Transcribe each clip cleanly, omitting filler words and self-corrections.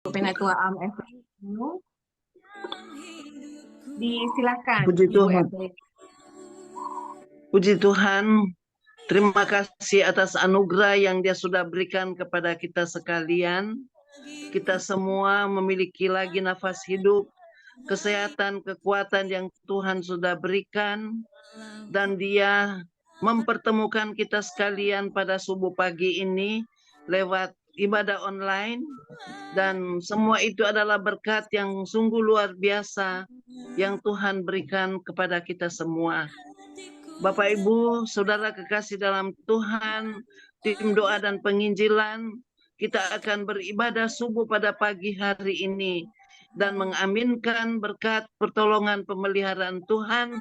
Penatua Evelyn, disilakan Puji Ibu Tuhan, Evelyn. puji Tuhan. Terima kasih atas anugerah yang Dia sudah berikan kepada kita sekalian. Kita semua memiliki lagi nafas hidup, kesehatan, kekuatan yang Tuhan sudah berikan, dan Dia mempertemukan kita sekalian pada subuh pagi ini lewat ibadah online, dan semua itu adalah berkat yang sungguh luar biasa yang Tuhan berikan kepada kita semua. Bapak Ibu, saudara kekasih dalam Tuhan, tim doa dan penginjilan, kita akan beribadah subuh pada pagi hari ini dan mengaminkan berkat pertolongan pemeliharaan Tuhan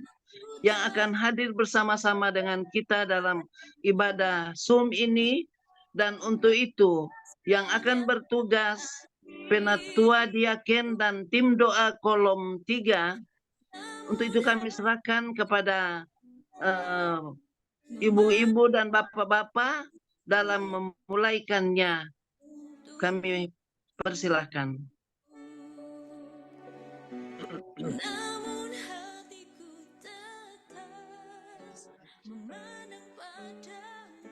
yang akan hadir bersama-sama dengan kita dalam ibadah Zoom ini. Dan untuk itu, yang akan bertugas Penatua Diaken dan tim doa kolom 3, untuk itu kami serahkan kepada ibu-ibu dan bapak-bapak dalam memulaikannya. Kami persilahkan. Namun hatiku tetas memandang padamu.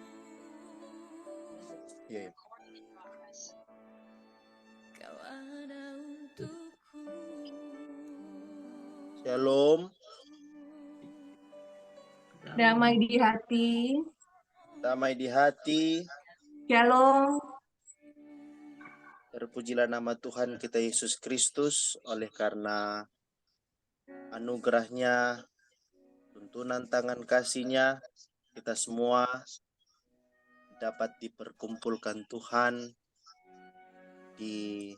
Kau ada untukku. Shalom. Damai di hati. Damai di hati. Shalom. Terpujilah nama Tuhan kita Yesus Kristus, oleh karena anugerahnya, tuntunan tangan kasih-Nya, kita semua dapat diperkumpulkan Tuhan di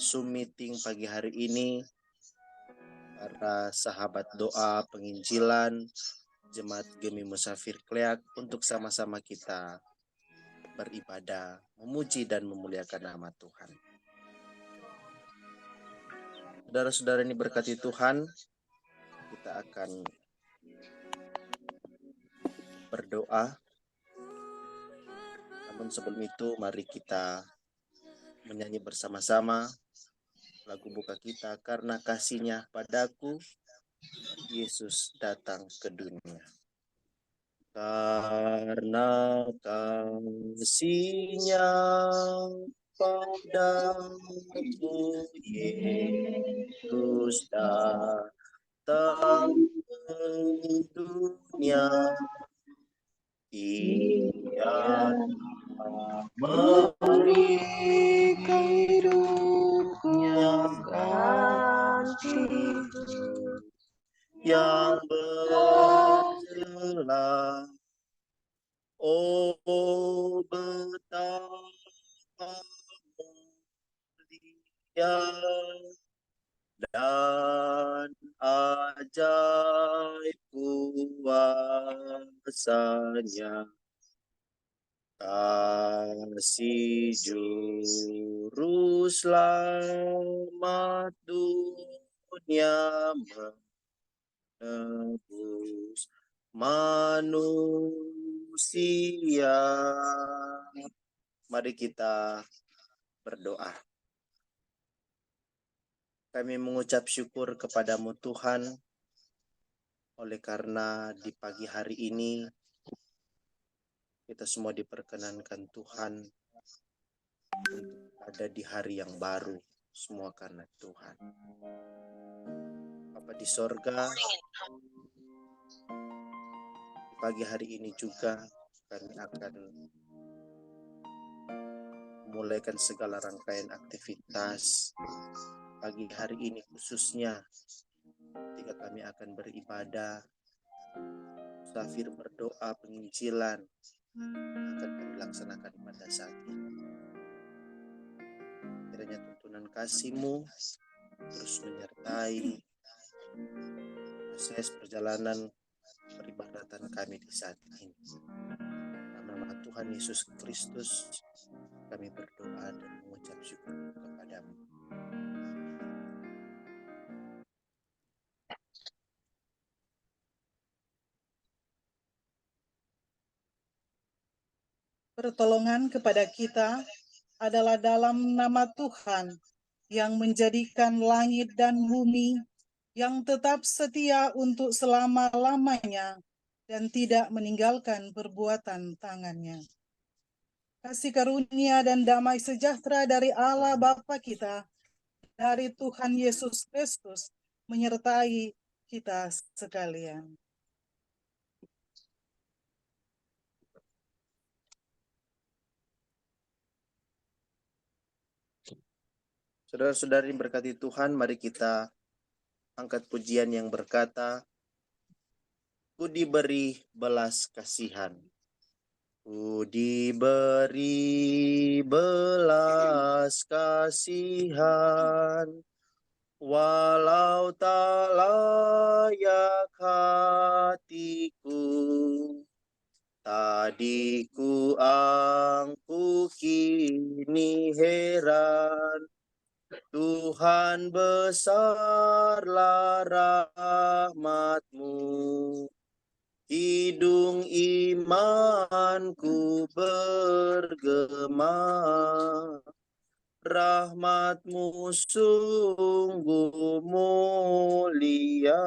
Zoom meeting pagi hari ini. Para sahabat doa, penginjilan, Jemaat Gemi Musafir Kleak, untuk sama-sama kita beribadah, memuji dan memuliakan nama Tuhan. Saudara-saudara ini berkati Tuhan, kita akan berdoa. Namun sebelum itu, mari kita menyanyi bersama-sama lagu buka kita, Karena Kasih-Nya Padaku, Yesus datang ke dunia. Karena kasih-Nya padaku, Yesus datang ke dunia. Ia memberikan hidupnya ganti yang bercela. Oh, betapa mulia dan ajaib kuasa-Nya. Kasih juru selamat dunia menebus manusia. Mari kita berdoa. Kami mengucap syukur kepadamu Tuhan, oleh karena di pagi hari ini kita semua diperkenankan Tuhan untuk ada di hari yang baru, semua karena Tuhan. Bapa di sorga, di pagi hari ini juga kami akan memulaikan segala rangkaian aktivitas pagi hari ini, khususnya ketika kami akan beribadah, musafir berdoa, penginjilan akan kami laksanakan pada saat ini. Kiranya tuntunan kasih-Mu terus menyertai proses perjalanan peribadatan kami di saat ini. Dalam nama Tuhan Yesus Kristus kami berdoa dan mengucap syukur kepada-Mu. Pertolongan kepada kita adalah dalam nama Tuhan yang menjadikan langit dan bumi, yang tetap setia untuk selama-lamanya dan tidak meninggalkan perbuatan tangannya. Kasih karunia dan damai sejahtera dari Allah Bapa kita, dari Tuhan Yesus Kristus, menyertai kita sekalian. Saudara-saudari berkati Tuhan, mari kita angkat pujian yang berkata, Ku diberi belas kasihan. Ku diberi belas kasihan, walau tak layak hatiku. Tadi ku angku kini heran, Tuhan besarlah rahmat-Mu. Hidung imanku bergema, rahmat-Mu sungguh mulia.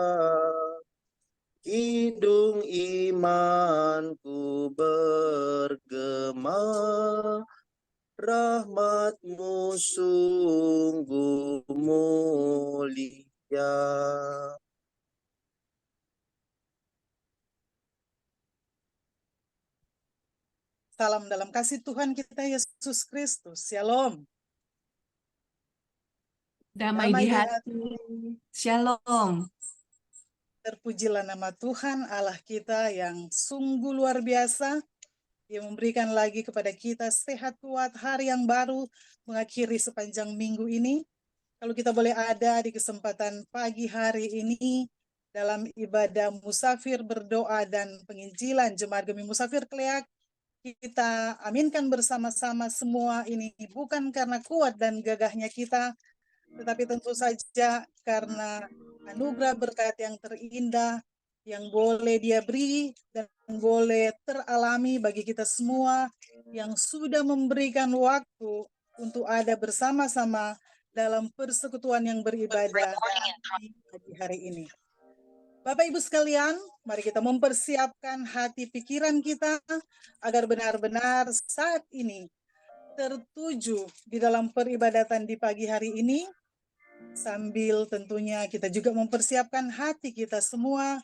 Hidung imanku bergema, rahmat-Mu sungguh mulia. Salam dalam kasih Tuhan kita Yesus Kristus. Shalom. Damai di hati. Shalom. Terpujilah nama Tuhan Allah kita yang sungguh luar biasa. Dia memberikan lagi kepada kita sehat kuat hari yang baru mengakhiri sepanjang minggu ini. Kalau kita boleh ada di kesempatan pagi hari ini dalam ibadah musafir, berdoa dan penginjilan Jemaat Gemi Musafir Kleak, kita aminkan bersama-sama semua ini bukan karena kuat dan gagahnya kita, tetapi tentu saja karena anugerah berkat yang terindah yang boleh Dia beri dan boleh teralami bagi kita semua yang sudah memberikan waktu untuk ada bersama-sama dalam persekutuan yang beribadah di pagi hari ini. Bapak Ibu sekalian, mari kita mempersiapkan hati pikiran kita agar benar-benar saat ini tertuju di dalam peribadatan di pagi hari ini, sambil tentunya kita juga mempersiapkan hati kita semua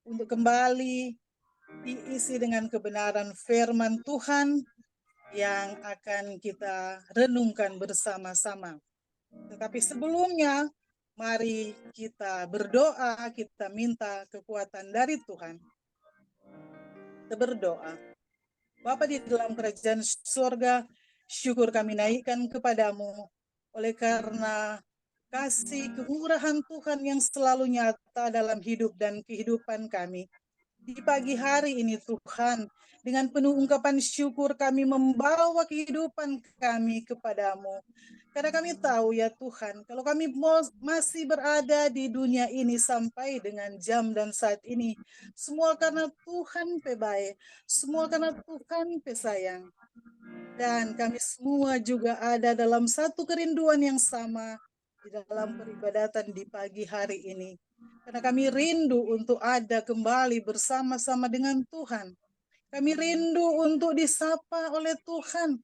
untuk kembali diisi dengan kebenaran firman Tuhan yang akan kita renungkan bersama-sama. Tetapi sebelumnya, mari kita berdoa, kita minta kekuatan dari Tuhan. Kita berdoa. Bapa di dalam kerajaan surga, syukur kami naikkan kepadamu oleh karena kasih kemurahan Tuhan yang selalu nyata dalam hidup dan kehidupan kami. Di pagi hari ini Tuhan, dengan penuh ungkapan syukur kami membawa kehidupan kami kepadamu. Karena kami tahu ya Tuhan, kalau kami masih berada di dunia ini sampai dengan jam dan saat ini, semua karena Tuhan pebaik, semua karena Tuhan pesayang. Dan kami semua juga ada dalam satu kerinduan yang sama di dalam peribadatan di pagi hari ini. Karena kami rindu untuk ada kembali bersama-sama dengan Tuhan. Kami rindu untuk disapa oleh Tuhan.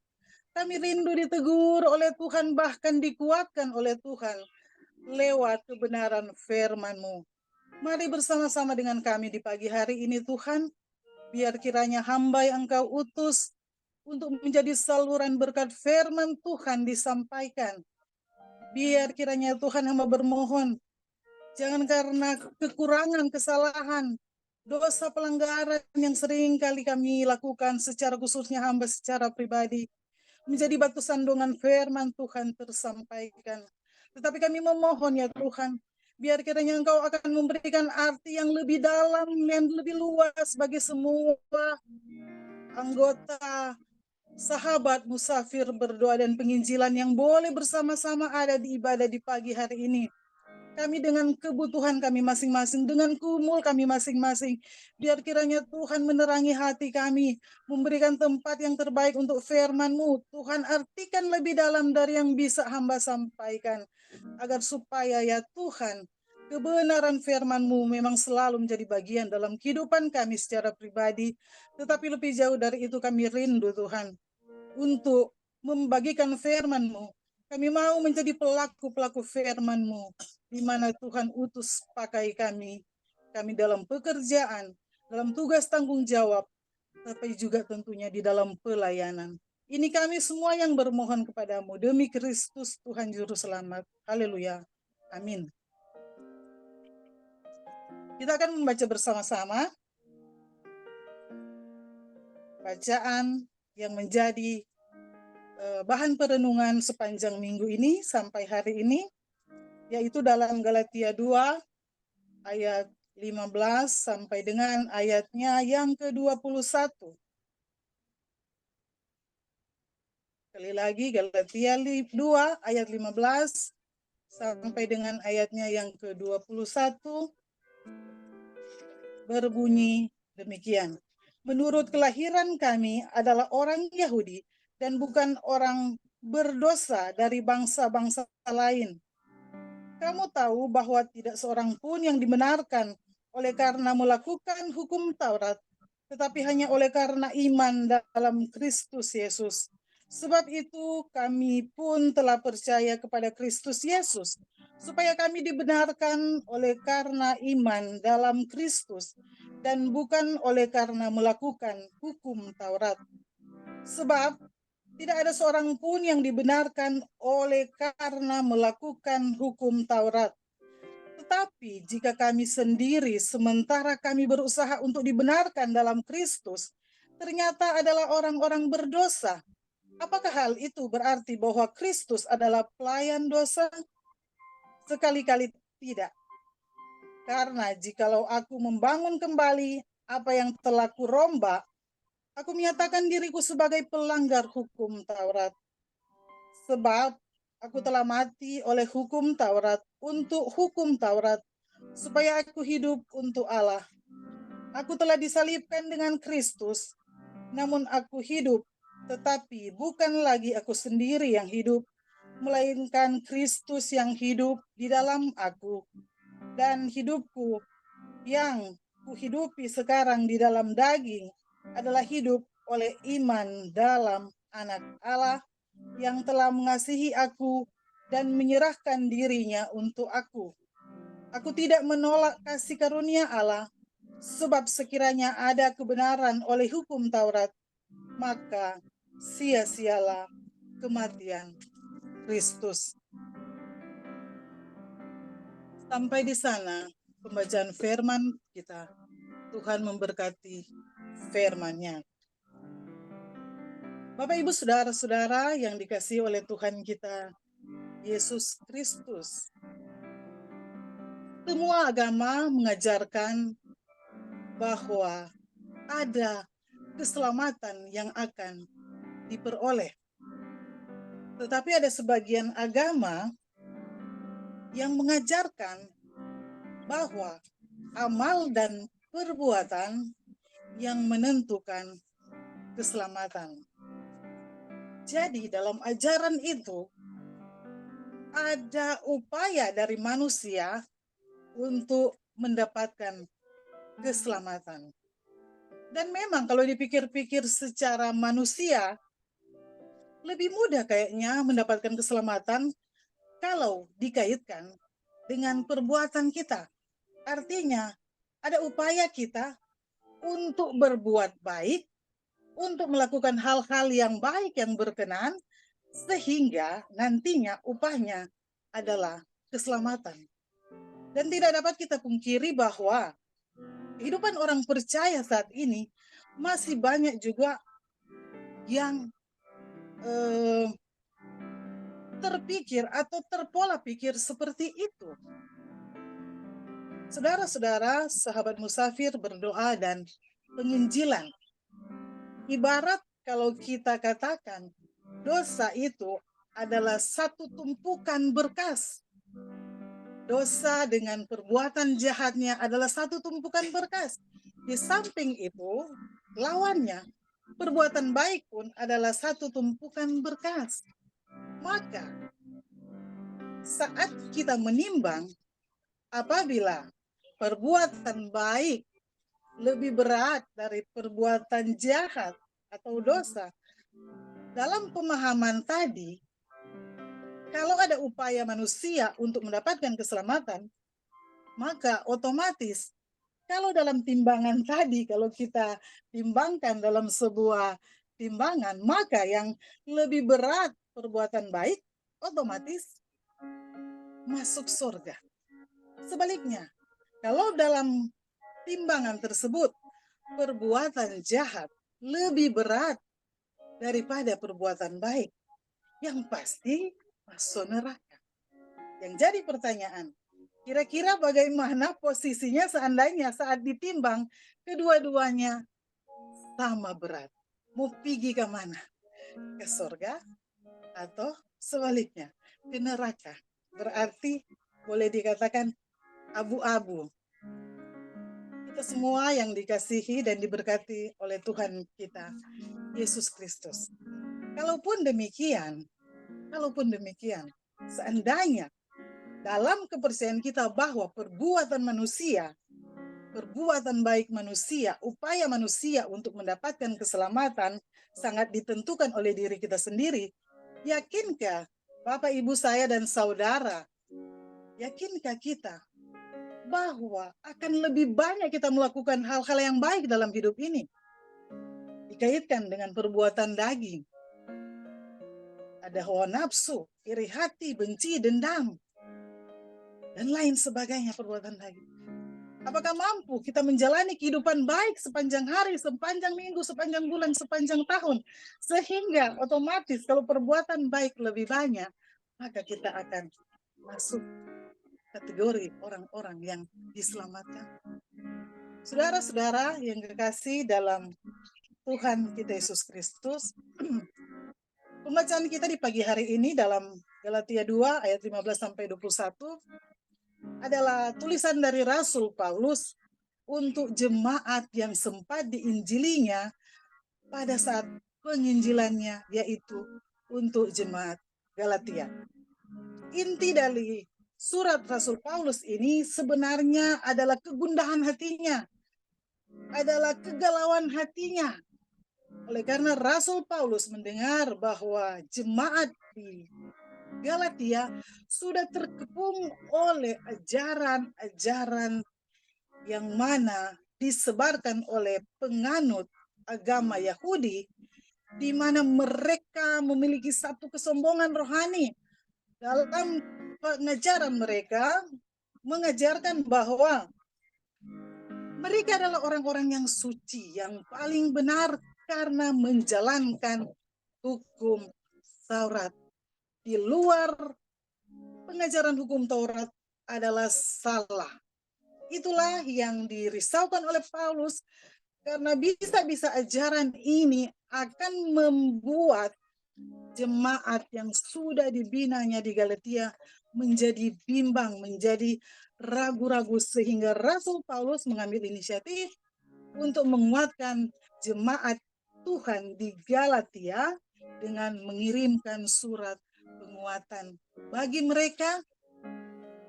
Kami rindu ditegur oleh Tuhan, bahkan dikuatkan oleh Tuhan lewat kebenaran firman-Mu. Mari bersama-sama dengan kami di pagi hari ini Tuhan, biar kiranya hamba yang Engkau utus untuk menjadi saluran berkat firman Tuhan disampaikan. Biar kiranya Tuhan hamba bermohon, jangan karena kekurangan, kesalahan, dosa pelanggaran yang sering kali kami lakukan secara khususnya hamba secara pribadi, menjadi batu sandungan firman Tuhan tersampaikan. Tetapi kami memohon ya Tuhan, biar kiranya Engkau akan memberikan arti yang lebih dalam, yang lebih luas bagi semua anggota sahabat musafir berdoa dan penginjilan yang boleh bersama-sama ada di ibadah di pagi hari ini. kami dengan kebutuhan kami masing-masing, dengan kumul kami masing-masing. Biar kiranya Tuhan menerangi hati kami, memberikan tempat yang terbaik untuk firman-Mu. Tuhan artikan lebih dalam dari yang bisa hamba sampaikan, agar supaya ya Tuhan, kebenaran firman-Mu memang selalu menjadi bagian dalam kehidupan kami secara pribadi. Tetapi lebih jauh dari itu kami rindu Tuhan, untuk membagikan firman-Mu. Kami mau menjadi pelaku-pelaku firman-Mu, di mana Tuhan utus pakai kami dalam pekerjaan, dalam tugas tanggung jawab, tapi juga tentunya di dalam pelayanan. Ini kami semua yang bermohon kepadamu, demi Kristus Tuhan Juru Selamat. Haleluya. Amin. Kita akan membaca bersama-sama bacaan yang menjadi bahan perenungan sepanjang minggu ini sampai hari ini, yaitu dalam Galatia 2 ayat 15 sampai dengan ayatnya yang ke-21. Sekali lagi, Galatia 2 ayat 15 sampai dengan ayatnya yang ke-21 berbunyi demikian. Menurut kelahiran kami adalah orang Yahudi dan bukan orang berdosa dari bangsa-bangsa lain. Kamu tahu bahwa tidak seorang pun yang dibenarkan oleh karena melakukan hukum Taurat, tetapi hanya oleh karena iman dalam Kristus Yesus. Sebab itu kami pun telah percaya kepada Kristus Yesus, supaya kami dibenarkan oleh karena iman dalam Kristus, dan bukan oleh karena melakukan hukum Taurat. Sebab tidak ada seorang pun yang dibenarkan oleh karena melakukan hukum Taurat. Tetapi jika kami sendiri sementara kami berusaha untuk dibenarkan dalam Kristus, ternyata adalah orang-orang berdosa. Apakah hal itu berarti bahwa Kristus adalah pelayan dosa? Sekali-kali tidak. Karena jikalau aku membangun kembali apa yang telah kurombak, aku menyatakan diriku sebagai pelanggar hukum Taurat. Sebab aku telah mati oleh hukum Taurat untuk hukum Taurat, supaya aku hidup untuk Allah. Aku telah disalibkan dengan Kristus, namun aku hidup, tetapi bukan lagi aku sendiri yang hidup, melainkan Kristus yang hidup di dalam aku. Dan hidupku yang kuhidupi sekarang di dalam daging adalah hidup oleh iman dalam Anak Allah yang telah mengasihi aku dan menyerahkan dirinya untuk aku. Aku tidak menolak kasih karunia Allah, sebab sekiranya ada kebenaran oleh hukum Taurat, maka sia-sialah kematian Kristus. Sampai di sana pembacaan firman kita. Tuhan memberkati firman-Nya. Bapak, Ibu, Saudara-saudara yang dikasihi oleh Tuhan kita, Yesus Kristus. Semua agama mengajarkan bahwa ada keselamatan yang akan diperoleh. Tetapi ada sebagian agama yang mengajarkan bahwa amal dan perbuatan yang menentukan keselamatan. Jadi dalam ajaran itu ada upaya dari manusia untuk mendapatkan keselamatan. Dan memang kalau dipikir-pikir secara manusia, lebih mudah kayaknya mendapatkan keselamatan kalau dikaitkan dengan perbuatan kita. Artinya, ada upaya kita untuk berbuat baik, untuk melakukan hal-hal yang baik yang berkenan, sehingga nantinya upahnya adalah keselamatan. Dan tidak dapat kita pungkiri bahwa kehidupan orang percaya saat ini masih banyak juga yang terpikir atau terpola pikir seperti itu. Saudara-saudara, sahabat musafir berdoa dan penginjilan. Ibarat kalau kita katakan dosa itu adalah satu tumpukan berkas. dosa dengan perbuatan jahatnya adalah satu tumpukan berkas. Di samping itu, lawannya, perbuatan baik pun adalah satu tumpukan berkas. Maka, saat kita menimbang, apabila perbuatan baik lebih berat dari perbuatan jahat atau dosa, dalam pemahaman tadi, kalau ada upaya manusia untuk mendapatkan keselamatan, maka otomatis kalau dalam timbangan tadi, kalau kita timbangkan dalam sebuah timbangan, maka yang lebih berat perbuatan baik otomatis masuk surga. Sebaliknya, kalau dalam timbangan tersebut perbuatan jahat lebih berat daripada perbuatan baik, yang pasti masuk neraka. Yang jadi pertanyaan, kira-kira bagaimana posisinya seandainya saat ditimbang kedua-duanya sama berat? Mau pergi ke mana? Ke surga atau sebaliknya ke neraka? Berarti boleh dikatakan abu-abu. Kita semua yang dikasihi dan diberkati oleh Tuhan kita, Yesus Kristus. Kalaupun demikian, seandainya dalam kepercayaan kita bahwa perbuatan manusia, perbuatan baik manusia, upaya manusia untuk mendapatkan keselamatan sangat ditentukan oleh diri kita sendiri, yakinkah Bapak, Ibu saya dan saudara, yakinkah kita bahwa akan lebih banyak kita melakukan hal-hal yang baik dalam hidup ini dikaitkan dengan perbuatan daging? Ada hawa nafsu, iri hati, benci, dendam, dan lain sebagainya perbuatan daging. Apakah mampu kita menjalani kehidupan baik sepanjang hari, sepanjang minggu, sepanjang bulan, sepanjang tahun, sehingga otomatis kalau perbuatan baik lebih banyak, maka kita akan masuk kategori orang-orang yang diselamatkan. Saudara-saudara yang kekasih dalam Tuhan kita Yesus Kristus, pembacaan kita di pagi hari ini dalam Galatia 2 ayat 15-21 adalah tulisan dari Rasul Paulus untuk jemaat yang sempat diinjilinya pada saat penginjilannya, yaitu untuk jemaat Galatia. Inti dari surat Rasul Paulus ini sebenarnya adalah kegundahan hatinya, adalah kegalauan hatinya. Oleh karena Rasul Paulus mendengar bahwa jemaat di Galatia sudah terkepung oleh ajaran-ajaran yang mana disebarkan oleh penganut agama Yahudi, di mana mereka memiliki satu kesombongan rohani. Dalam pengajaran mereka mengajarkan bahwa mereka adalah orang-orang yang suci, yang paling benar karena menjalankan hukum Taurat. Di luar pengajaran hukum Taurat adalah salah. Itulah yang dirisaukan oleh Paulus, karena bisa-bisa ajaran ini akan membuat jemaat yang sudah dibinanya di Galatia menjadi bimbang, menjadi ragu-ragu, sehingga Rasul Paulus mengambil inisiatif untuk menguatkan jemaat Tuhan di Galatia dengan mengirimkan surat penguatan bagi mereka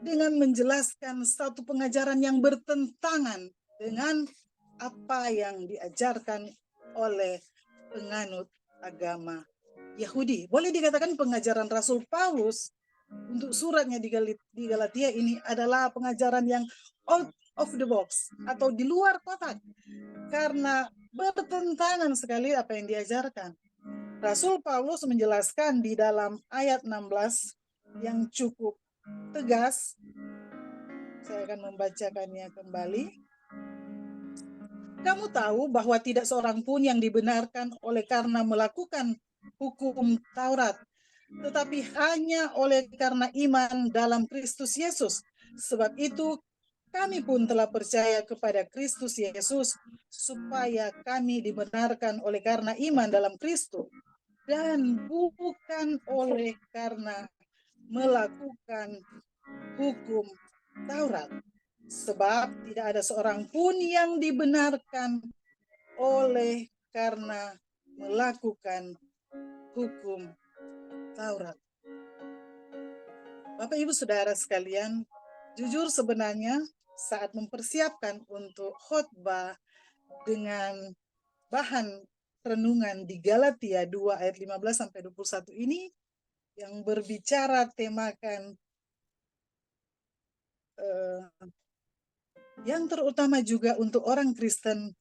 dengan menjelaskan satu pengajaran yang bertentangan dengan apa yang diajarkan oleh penganut agama Yahudi. Boleh dikatakan pengajaran Rasul Paulus untuk suratnya di Galatia ini adalah pengajaran yang out of the box atau di luar kotak, karena bertentangan sekali apa yang diajarkan. Rasul Paulus menjelaskan di dalam ayat 16 yang cukup tegas. Saya akan membacakannya kembali. Kamu tahu bahwa tidak seorang pun yang dibenarkan oleh karena melakukan hukum Taurat, tetapi hanya oleh karena iman dalam Kristus Yesus. Sebab itu kami pun telah percaya kepada Kristus Yesus supaya kami dibenarkan oleh karena iman dalam Kristus dan bukan oleh karena melakukan hukum Taurat. Sebab tidak ada seorang pun yang dibenarkan oleh karena melakukan hukum Taurat. Bapak Ibu Saudara sekalian, jujur sebenarnya saat mempersiapkan untuk khotbah dengan bahan renungan di Galatia 2 ayat 15 sampai 21 ini yang berbicara temakan yang terutama juga untuk orang Kristen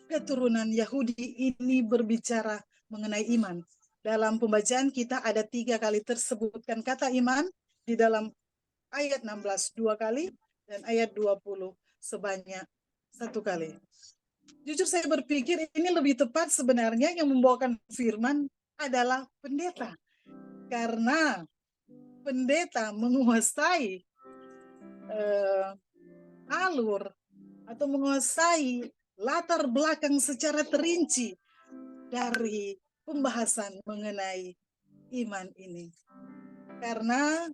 keturunan Yahudi ini berbicara mengenai iman. Dalam pembacaan kita ada 3 kali tersebutkan kata iman di dalam ayat 16 2 kali dan ayat 20 sebanyak 1 kali. Jujur saya berpikir ini lebih tepat sebenarnya yang membawakan firman adalah pendeta. Karena pendeta menguasai alur atau menguasai latar belakang secara terinci dari pembahasan mengenai iman ini. Karena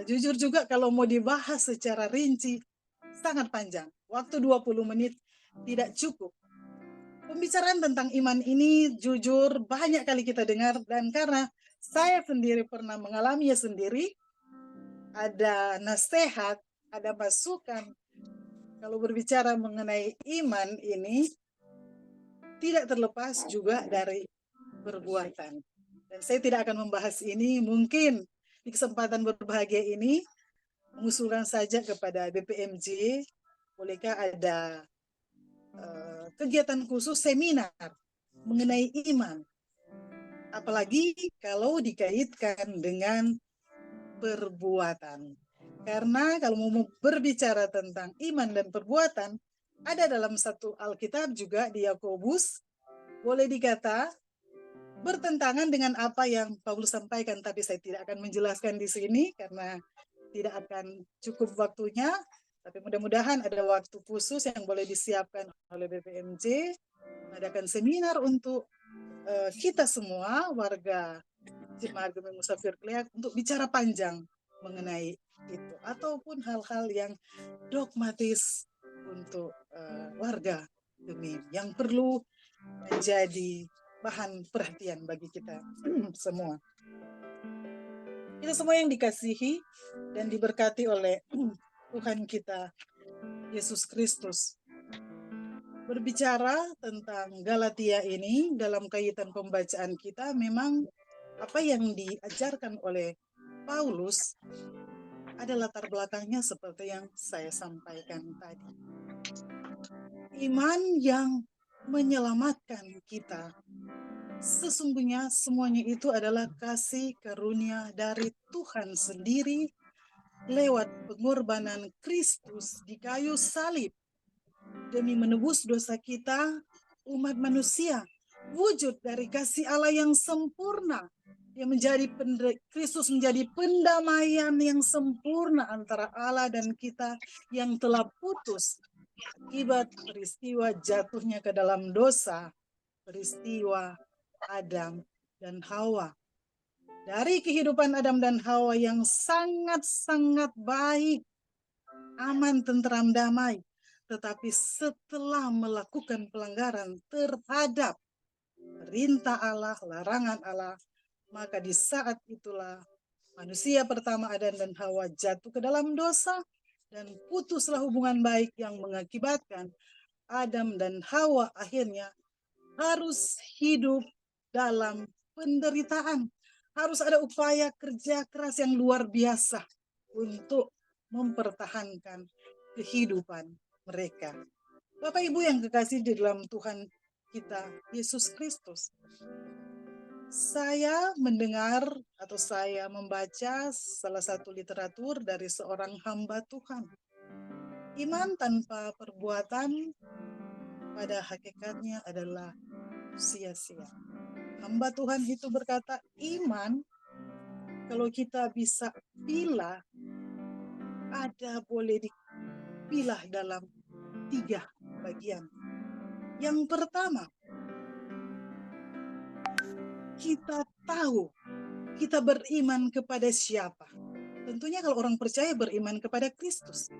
jujur juga kalau mau dibahas secara rinci sangat panjang. Waktu 20 menit tidak cukup. Pembicaraan tentang iman ini jujur banyak kali kita dengar, dan karena saya sendiri pernah mengalaminya sendiri, ada nasihat, ada masukan. Kalau berbicara mengenai iman ini tidak terlepas juga dari perbuatan. Dan saya tidak akan membahas ini, mungkin di kesempatan berbahagia ini mengusulkan saja kepada BPMJ, bolehkah ada kegiatan khusus seminar mengenai iman. Apalagi kalau dikaitkan dengan perbuatan. Karena kalau mau berbicara tentang iman dan perbuatan, ada dalam satu Alkitab juga di Yakobus, boleh dikata bertentangan dengan apa yang Paulus sampaikan, tapi saya tidak akan menjelaskan di sini karena tidak akan cukup waktunya. Tapi mudah-mudahan ada waktu khusus yang boleh disiapkan oleh BPMJ, mengadakan seminar untuk kita semua warga Jemaat Gembala Musafir Kleak untuk bicara panjang mengenai itu, ataupun hal-hal yang dogmatis untuk warga Gemim yang perlu menjadi bahan perhatian bagi kita semua. Kita semua yang dikasihi dan diberkati oleh Tuhan kita Yesus Kristus. Berbicara tentang Galatia ini dalam kaitan pembacaan kita, memang apa yang diajarkan oleh Paulus ada latar belakangnya seperti yang saya sampaikan tadi. Iman yang menyelamatkan kita, sesungguhnya semuanya itu adalah kasih karunia dari Tuhan sendiri lewat pengorbanan Kristus di kayu salib demi menebus dosa kita, umat manusia. Wujud dari kasih Allah yang sempurna, yang menjadi Kristus menjadi pendamaian yang sempurna antara Allah dan kita yang telah putus akibat peristiwa jatuhnya ke dalam dosa, peristiwa Adam dan Hawa. Dari kehidupan Adam dan Hawa yang sangat-sangat baik, aman, tentram, damai. Tetapi setelah melakukan pelanggaran terhadap perintah Allah, larangan Allah, maka di saat itulah manusia pertama Adam dan Hawa jatuh ke dalam dosa dan putuslah hubungan baik yang mengakibatkan Adam dan Hawa akhirnya harus hidup dalam penderitaan. Harus ada upaya kerja keras yang luar biasa untuk mempertahankan kehidupan mereka. Bapak Ibu yang kekasih di dalam Tuhan kita Yesus Kristus, saya mendengar atau saya membaca salah satu literatur dari seorang hamba Tuhan. Iman tanpa perbuatan pada hakikatnya adalah sia-sia. Hamba Tuhan itu berkata, iman kalau kita bisa pilah, ada boleh dipilah dalam 3 bagian. Yang pertama, kita tahu kita beriman kepada siapa. Tentunya kalau orang percaya beriman kepada Kristus.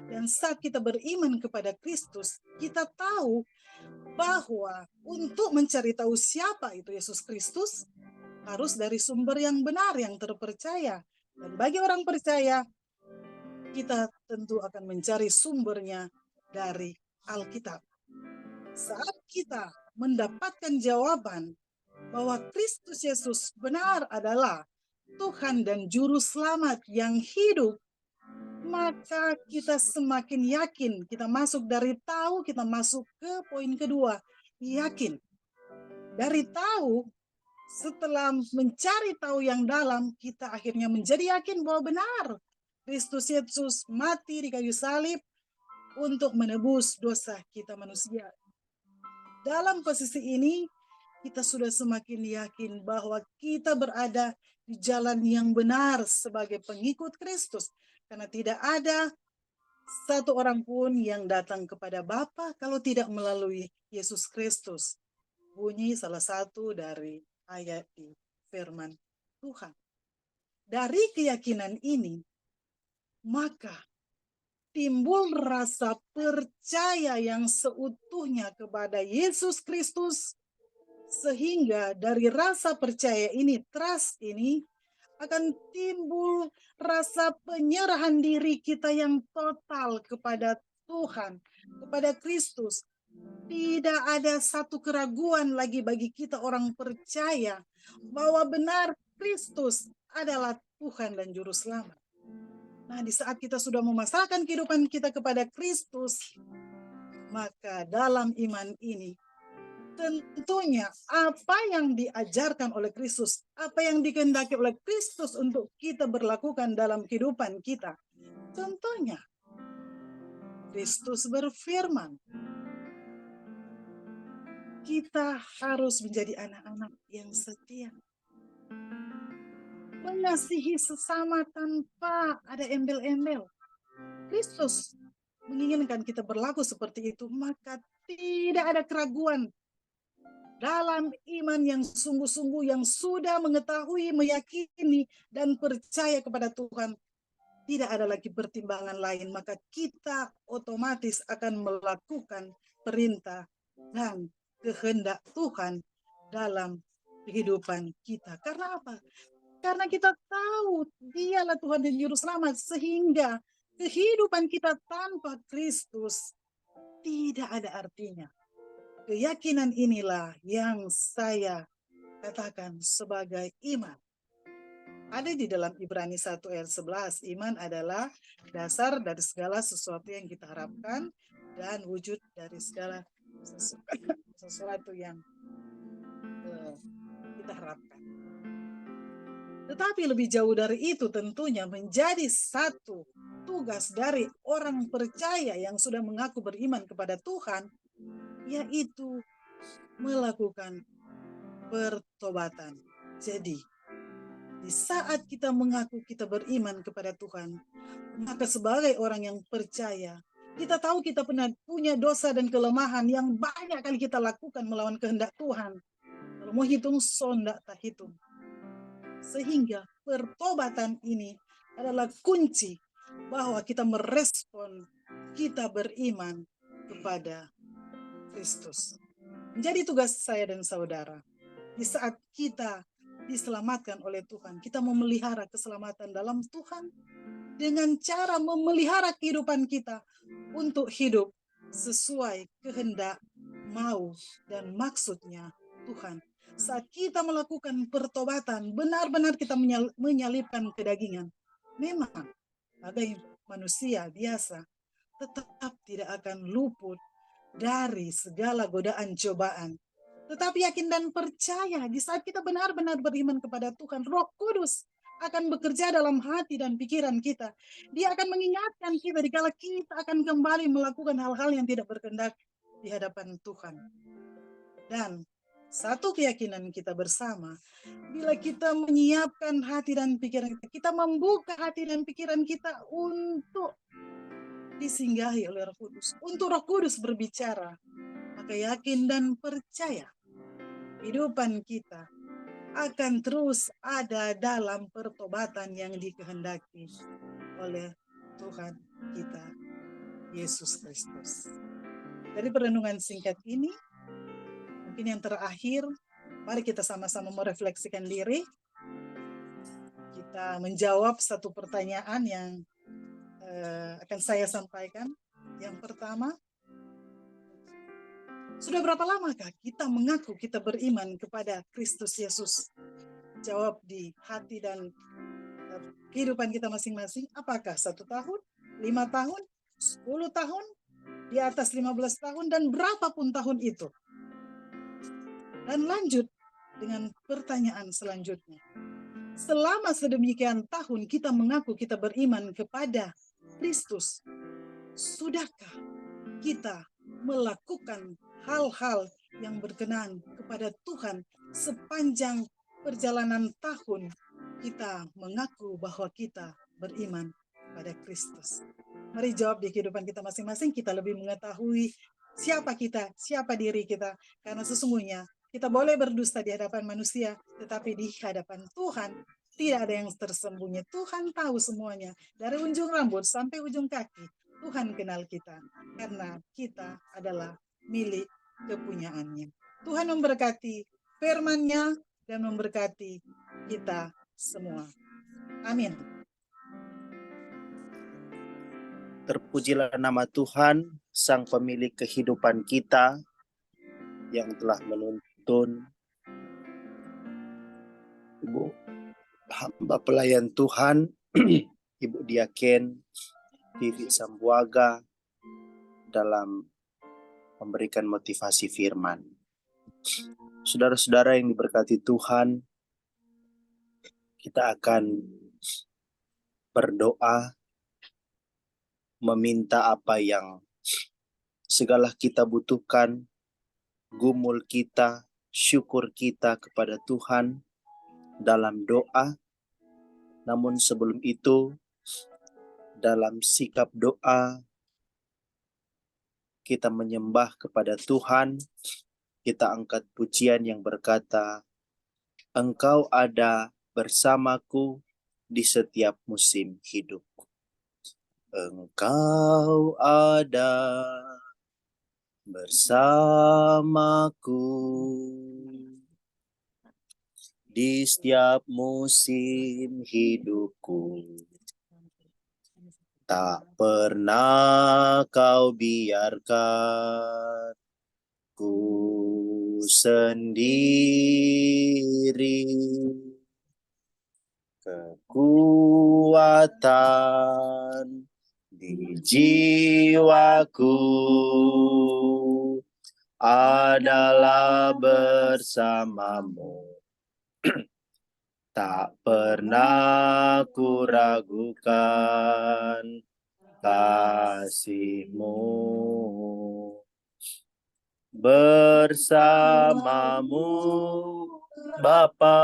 Dan saat kita beriman kepada Kristus, kita tahu bahwa untuk mencari tahu siapa itu Yesus Kristus, harus dari sumber yang benar, yang terpercaya. Dan bagi orang percaya, kita tentu akan mencari sumbernya dari Alkitab. Saat kita mendapatkan jawaban bahwa Kristus Yesus benar adalah Tuhan dan Juru Selamat yang hidup, maka kita semakin yakin. Kita masuk dari tahu, kita masuk ke poin kedua, yakin. Dari tahu, setelah mencari tahu yang dalam, kita akhirnya menjadi yakin bahwa benar Kristus Yesus mati di kayu salib untuk menebus dosa kita manusia. Dalam posisi ini, kita sudah semakin yakin bahwa kita berada di jalan yang benar sebagai pengikut Kristus. Karena tidak ada satu orang pun yang datang kepada Bapa kalau tidak melalui Yesus Kristus. Bunyi salah satu dari ayat di firman Tuhan. Dari keyakinan ini, maka timbul rasa percaya yang seutuhnya kepada Yesus Kristus, sehingga dari rasa percaya ini, trust ini, akan timbul rasa penyerahan diri kita yang total kepada Tuhan, kepada Kristus. Tidak ada satu keraguan lagi bagi kita orang percaya bahwa benar Kristus adalah Tuhan dan Juru Selamat. Nah, di saat kita sudah memasrahkan kehidupan kita kepada Kristus, maka dalam iman ini, tentunya apa yang diajarkan oleh Kristus, apa yang dikehendaki oleh Kristus untuk kita berlakukan dalam kehidupan kita, tentunya Kristus berfirman, kita harus menjadi anak-anak yang setia, mengasihi sesama tanpa ada embel-embel. Kristus menginginkan kita berlaku seperti itu, maka tidak ada keraguan dalam iman yang sungguh-sungguh, yang sudah mengetahui, meyakini, dan percaya kepada Tuhan. Tidak ada lagi pertimbangan lain, maka kita otomatis akan melakukan perintah dan kehendak Tuhan dalam kehidupan kita. Karena apa? Karena kita tahu Dialah Tuhan dan Juru Selamat, sehingga kehidupan kita tanpa Kristus tidak ada artinya. Keyakinan inilah yang saya katakan sebagai iman. Ada di dalam Ibrani 1 ayat 11, iman adalah dasar dari segala sesuatu yang kita harapkan dan wujud dari segala sesuatu yang kita harapkan. Tetapi lebih jauh dari itu, tentunya menjadi satu tugas dari orang percaya yang sudah mengaku beriman kepada Tuhan, yaitu melakukan pertobatan. Jadi, di saat kita mengaku kita beriman kepada Tuhan, maka sebagai orang yang percaya, kita tahu kita pernah punya dosa dan kelemahan yang banyak kali kita lakukan melawan kehendak Tuhan. Kalau mau hitung, sondak tak hitung. Sehingga pertobatan ini adalah kunci bahwa kita merespon, kita beriman kepada Kristus. Menjadi tugas saya dan saudara, di saat kita diselamatkan oleh Tuhan, kita memelihara keselamatan dalam Tuhan dengan cara memelihara kehidupan kita untuk hidup sesuai kehendak, mau, dan maksudnya Tuhan. Saat kita melakukan pertobatan, benar-benar kita menyalipkan kedagingan. Memang, sebagai manusia biasa, tetap tidak akan luput dari segala godaan cobaan. Tetapi yakin dan percaya, di saat kita benar-benar beriman kepada Tuhan, Roh Kudus akan bekerja dalam hati dan pikiran kita. Dia akan mengingatkan kita dikala kita akan kembali melakukan hal-hal yang tidak berkehendak di hadapan Tuhan. Dan satu keyakinan kita bersama, bila kita menyiapkan hati dan pikiran kita, kita membuka hati dan pikiran kita untuk disinggahi oleh Roh Kudus, untuk Roh Kudus berbicara, maka yakin dan percaya kehidupan kita akan terus ada dalam pertobatan yang dikehendaki oleh Tuhan kita, Yesus Kristus. Dari perenungan singkat ini, mungkin yang terakhir, mari kita sama-sama merefleksikan diri. Kita menjawab satu pertanyaan yang akan saya sampaikan. Yang pertama, sudah berapa lamakah kita mengaku kita beriman kepada Kristus Yesus? Jawab di hati dan kehidupan kita masing-masing. Apakah 1 tahun, 5 tahun, 10 tahun, di atas 15 tahun, dan berapapun tahun itu? Dan lanjut dengan pertanyaan selanjutnya. Selama sedemikian tahun kita mengaku kita beriman kepada Kristus, sudahkah kita melakukan hal-hal yang berkenan kepada Tuhan sepanjang perjalanan tahun kita mengaku bahwa kita beriman pada Kristus? Mari jawab di kehidupan kita masing-masing. Kita lebih mengetahui siapa kita, siapa diri kita, karena sesungguhnya kita boleh berdusta di hadapan manusia, tetapi di hadapan Tuhan tidak ada yang tersembunyi. Tuhan tahu semuanya, dari ujung rambut sampai ujung kaki. Tuhan kenal kita, karena kita adalah milik kepunyaannya. Tuhan memberkati firman-Nya dan memberkati kita semua. Amin. Terpujilah nama Tuhan, Sang Pemilik kehidupan kita, yang telah menuntun Ibu hamba pelayan Tuhan, Ibu Diaken Vivi Sambuaga, dalam memberikan motivasi firman. Saudara-saudara yang diberkati Tuhan, kita akan berdoa, meminta apa yang segala kita butuhkan, gumul kita, syukur kita kepada Tuhan dalam doa. Namun sebelum itu, dalam sikap doa, kita menyembah kepada Tuhan, kita angkat pujian yang berkata, Engkau ada bersamaku di setiap musim hidupku. Engkau ada bersamaku di setiap musim hidupku. Tak pernah kau biarkan ku sendiri. Kekuatan di jiwaku adalah bersamamu. Tak pernah ku ragukan kasih-Mu. Bersamamu Bapa,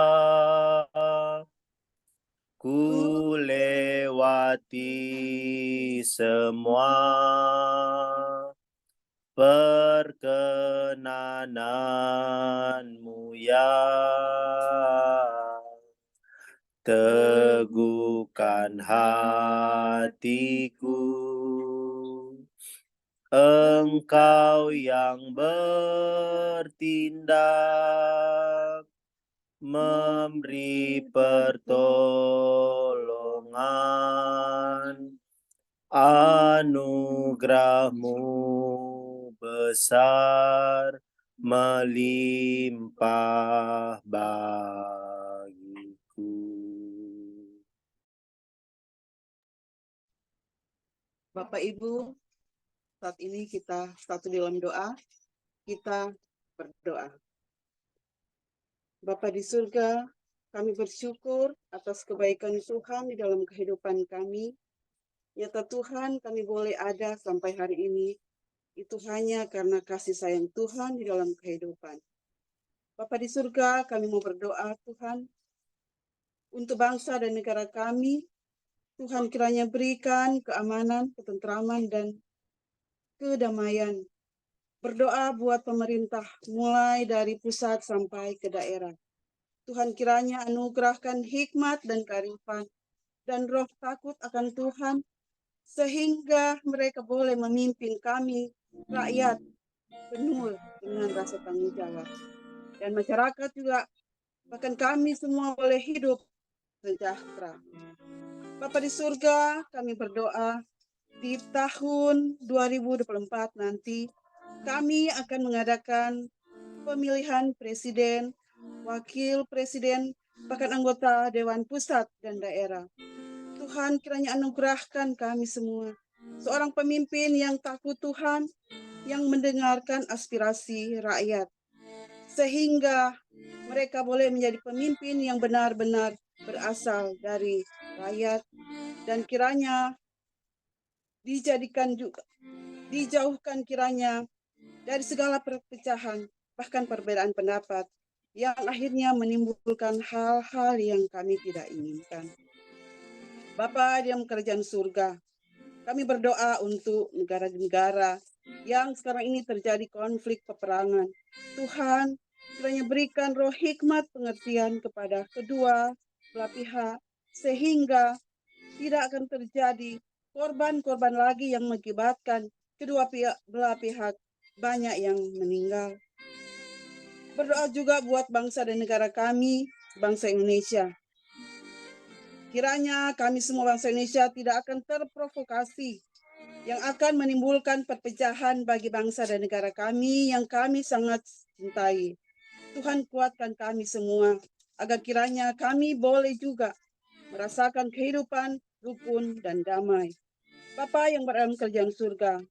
ku lewati semua perkenananmu ya. Teguhkan hatiku, Engkau yang bertindak, memberi pertolongan, anugerah-Mu besar, melimpah bagiku. Bapak Ibu, saat ini kita satu dalam doa, kita berdoa. Bapa di surga, kami bersyukur atas kebaikan Tuhan di dalam kehidupan kami. Nyata Tuhan, kami boleh ada sampai hari ini, itu hanya karena kasih sayang Tuhan di dalam kehidupan. Bapa di surga, kami mau berdoa Tuhan, untuk bangsa dan negara kami. Tuhan kiranya berikan keamanan, ketentraman, dan kedamaian. Berdoa buat pemerintah mulai dari pusat sampai ke daerah. Tuhan kiranya anugerahkan hikmat dan kearifan dan roh takut akan Tuhan, sehingga mereka boleh memimpin kami, rakyat, penuh dengan rasa tanggung jawab. Dan masyarakat juga, bahkan kami semua boleh hidup sejahtera. Bapa di surga, kami berdoa di tahun 2024 nanti, kami akan mengadakan pemilihan presiden, wakil presiden, bahkan anggota Dewan Pusat dan daerah. Tuhan kiranya anugerahkan kami semua seorang pemimpin yang takut Tuhan, yang mendengarkan aspirasi rakyat, sehingga mereka boleh menjadi pemimpin yang benar-benar berasal dari rakyat, dan kiranya dijauhkan kiranya dari segala perpecahan, bahkan perbedaan pendapat, yang akhirnya menimbulkan hal-hal yang kami tidak inginkan. Bapa di dalam kerajaan surga, kami berdoa untuk negara-negara yang sekarang ini terjadi konflik peperangan. Tuhan, kiranya berikan roh hikmat pengertian kepada kedua belah pihak, sehingga tidak akan terjadi korban-korban lagi yang mengakibatkan kedua belah pihak banyak yang meninggal. Berdoa juga buat bangsa dan negara kami, bangsa Indonesia. Kiranya kami semua bangsa Indonesia tidak akan terprovokasi yang akan menimbulkan perpecahan bagi bangsa dan negara kami yang kami sangat cintai. Tuhan kuatkan kami semua, agar kiranya kami boleh juga merasakan kehidupan rukun dan damai. Bapa yang berada dalam kerajaan surga,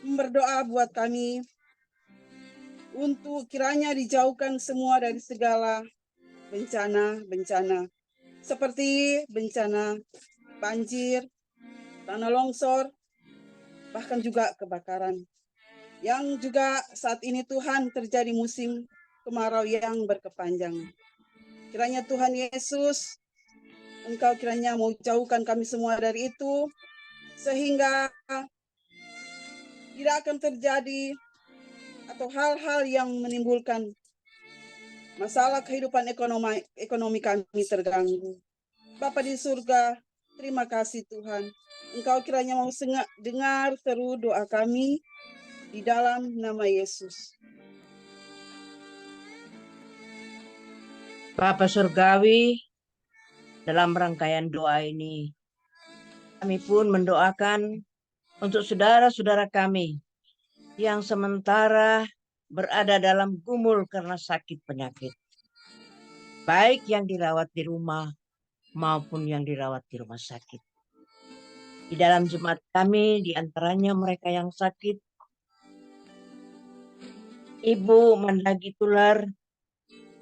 berdoa buat kami untuk kiranya dijauhkan semua dari segala bencana-bencana, seperti bencana banjir, tanah longsor, bahkan juga kebakaran. Yang juga saat ini Tuhan terjadi musim kemarau yang berkepanjangan. Kiranya Tuhan Yesus, Engkau kiranya mau jauhkan kami semua dari itu, sehingga tidak akan terjadi atau hal-hal yang menimbulkan masalah kehidupan ekonomi kami terganggu. Bapa di surga, terima kasih Tuhan. Engkau kiranya mau dengar seru doa kami di dalam nama Yesus. Bapa Surgawi, dalam rangkaian doa ini, kami pun mendoakan untuk saudara-saudara kami yang sementara berada dalam gumul karena sakit penyakit, baik yang dirawat di rumah maupun yang dirawat di rumah sakit. Di dalam jemaat kami, di antaranya mereka yang sakit, Ibu Mandagi Tular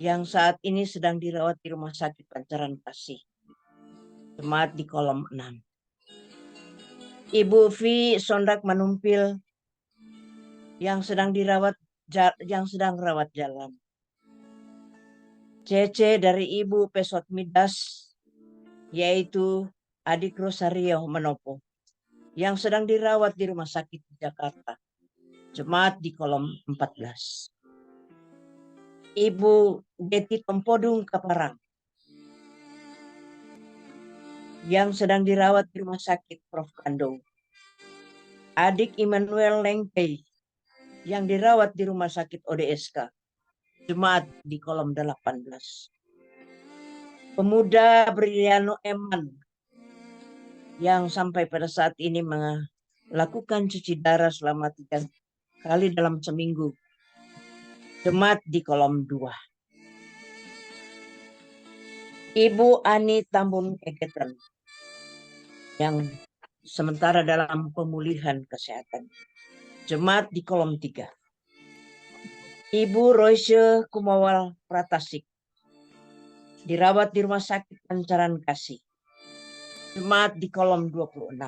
yang saat ini sedang dirawat di Rumah Sakit Pancaran Kasih, jemaat di kolom 6. Ibu Vi Sondak Manumpil yang sedang rawat jalan. Cece dari Ibu Pesot Midas, yaitu adik Rosario Manopo, yang sedang dirawat di Rumah Sakit di Jakarta, jemaat di kolom 14. Ibu Deti Tempodung Kaparang, yang sedang dirawat di Rumah Sakit Prof. Kandung. Adik Immanuel Lengkei, yang dirawat di Rumah Sakit ODSK, jemaat di kolom 18. Pemuda Briliano Eman, yang sampai pada saat ini melakukan cuci darah selama 3 kali dalam seminggu, jemaat di kolom 2. Ibu Ani Tambun Eketen, yang sementara dalam pemulihan kesehatan, jemaat di kolom 3. Ibu Royce Kumawal Pratasik, dirawat di Rumah Sakit Pancaran Kasih, jemaat di kolom 26.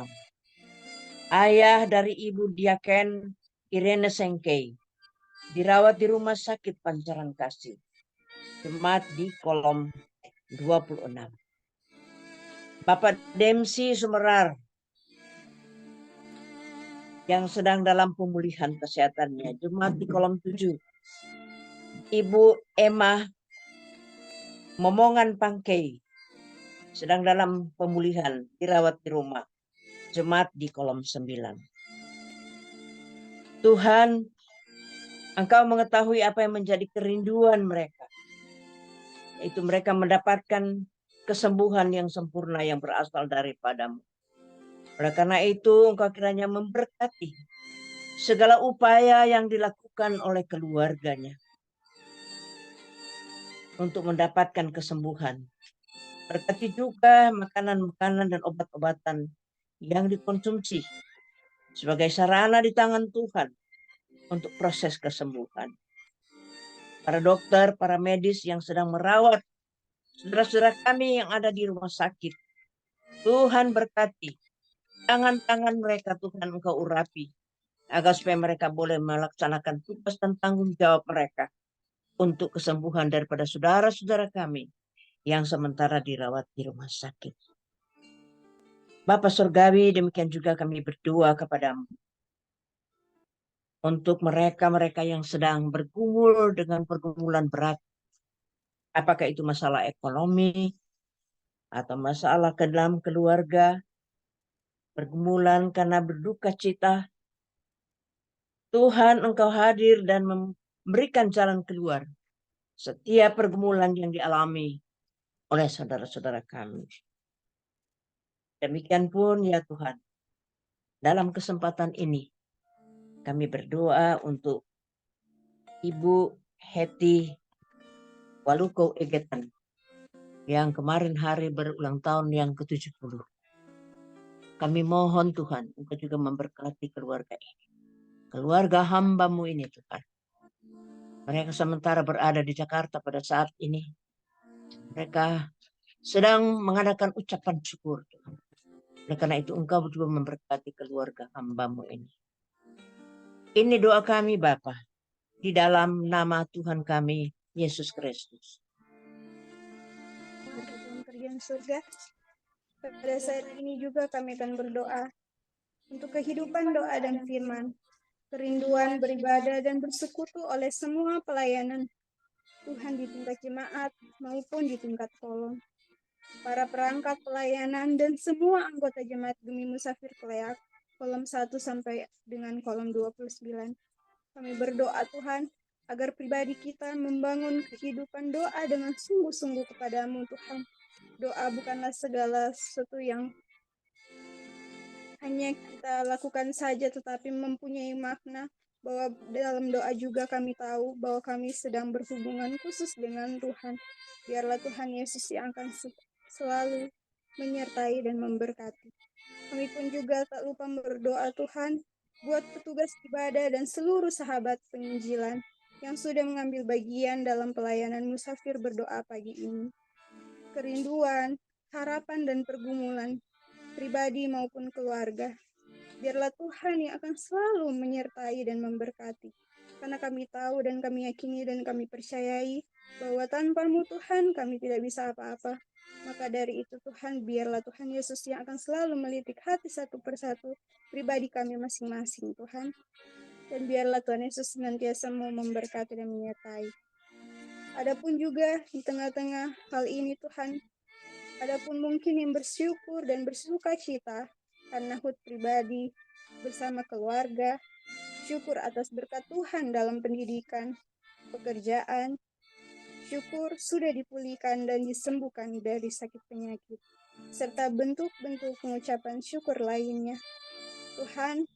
Ayah dari Ibu Diaken Irene Sengkei, dirawat di Rumah Sakit Pancaran Kasih, jemaat di kolom 26. Bapak Demsi Sumerar, yang sedang dalam pemulihan kesehatannya, jemaat di kolom 7. Ibu Emma Momongan Pangkei sedang dalam pemulihan, dirawat di rumah. Jemaat di kolom 9. Tuhan, Engkau mengetahui apa yang menjadi kerinduan mereka. Yaitu mereka mendapatkan kesembuhan yang sempurna yang berasal daripadamu. Oleh karena itu, Engkau kiranya memberkati segala upaya yang dilakukan oleh keluarganya untuk mendapatkan kesembuhan. Berkati juga makanan-makanan dan obat-obatan yang dikonsumsi sebagai sarana di tangan Tuhan untuk proses kesembuhan. Para dokter, para medis yang sedang merawat saudara-saudara kami yang ada di rumah sakit, Tuhan berkati. Tangan-tangan mereka Tuhan Engkau urapi, agar supaya mereka boleh melaksanakan tugas dan tanggung jawab mereka untuk kesembuhan daripada saudara-saudara kami yang sementara dirawat di rumah sakit. Bapa Surgawi, demikian juga kami berdoa kepadamu untuk mereka-mereka yang sedang bergumul dengan pergumulan berat, apakah itu masalah ekonomi atau masalah ke dalam keluarga, pergumulan karena berduka cita. Tuhan Engkau hadir dan memberikan jalan keluar setiap pergumulan yang dialami oleh saudara-saudara kami. Demikian pun ya Tuhan, dalam kesempatan ini kami berdoa untuk Ibu Hetty Waluko Egetan yang kemarin hari berulang tahun yang ke-70. Kami mohon Tuhan, Engkau juga memberkati keluarga ini. Keluarga hamba-Mu ini Tuhan. Mereka sementara berada di Jakarta pada saat ini. Mereka sedang mengadakan ucapan syukur Tuhan. Oleh karena itu Engkau juga memberkati keluarga hamba-Mu ini. Ini doa kami Bapa, di dalam nama Tuhan kami, Yesus Kristus. Tuhan kerjaan surga, pada saat ini juga kami akan berdoa untuk kehidupan doa dan firman, kerinduan beribadah dan bersekutu oleh semua pelayanan Tuhan di tingkat jemaat maupun di tingkat kolom. Para perangkat pelayanan dan semua anggota jemaat Gemi Musafir Kleak, kolom 1 sampai dengan kolom 29. Kami berdoa Tuhan, agar pribadi kita membangun kehidupan doa dengan sungguh-sungguh kepadamu Tuhan. Doa bukanlah segala sesuatu yang hanya kita lakukan saja, tetapi mempunyai makna bahwa dalam doa juga kami tahu bahwa kami sedang berhubungan khusus dengan Tuhan. Biarlah Tuhan Yesus yang akan selalu menyertai dan memberkati. Kami pun juga tak lupa berdoa Tuhan buat petugas ibadah dan seluruh sahabat penginjilan yang sudah mengambil bagian dalam pelayanan musafir berdoa pagi ini. Kerinduan, harapan dan pergumulan pribadi maupun keluarga, biarlah Tuhan yang akan selalu menyertai dan memberkati. Karena kami tahu dan kami yakini dan kami percayai bahwa tanpa-Mu Tuhan kami tidak bisa apa-apa. Maka dari itu Tuhan, biarlah Tuhan Yesus yang akan selalu melitik hati satu persatu pribadi kami masing-masing Tuhan. Dan biarlah Tuhan Yesus senantiasa mau memberkati dan menyertai. Adapun juga di tengah-tengah hal ini Tuhan, adapun mungkin yang bersyukur dan bersuka cita karena hut pribadi bersama keluarga, syukur atas berkat Tuhan dalam pendidikan, pekerjaan, syukur sudah dipulihkan dan disembuhkan dari sakit penyakit, serta bentuk-bentuk pengucapan syukur lainnya. Tuhan,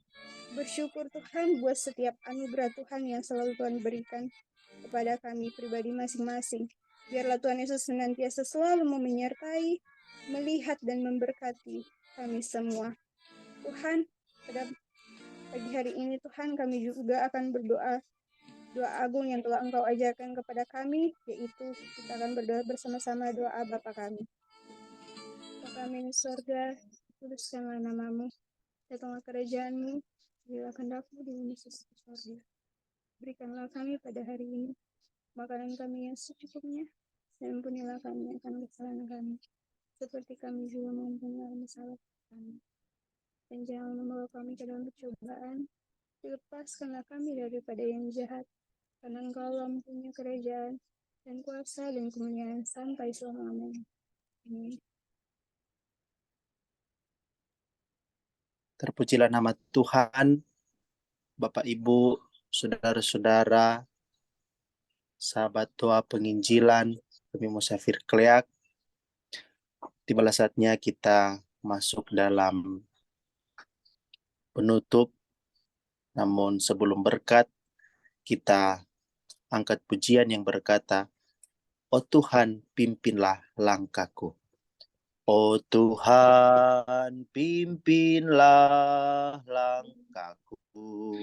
bersyukur Tuhan buat setiap anugerah Tuhan yang selalu Tuhan berikan kepada kami pribadi masing-masing. Biarlah Tuhan Yesus senantiasa selalu menyertai, melihat dan memberkati kami semua. Tuhan, pada pagi hari ini Tuhan kami juga akan berdoa doa agung yang telah Engkau ajarkan kepada kami, yaitu kita akan berdoa bersama-sama doa Bapa kami. Bapa kami di surga, kuduskanlah nama-Mu, datanglah kerajaan-Mu, jadilah kehendak-Mu di bumi seperti di surga. Berikanlah kami pada hari ini makanan kami yang secukupnya, dan ampunilah kami akan kesalahan kami, seperti kami juga mengampuni orang bersalah kami. Dan jangan membawa kami ke dalam percobaan, lepaskanlah kami daripada yang jahat, karena Engkau mempunyai kerajaan, dan kuasa dan kemuliaan sampai selamanya. Amin. Terpujilah nama Tuhan, Bapak Ibu, saudara-saudara, sahabat doa penginjilan, kami musafir Kleak. Tibalah saatnya kita masuk dalam penutup. Namun sebelum berkat, kita angkat pujian yang berkata, "Oh Tuhan, pimpinlah langkahku." Oh Tuhan, pimpinlah langkahku.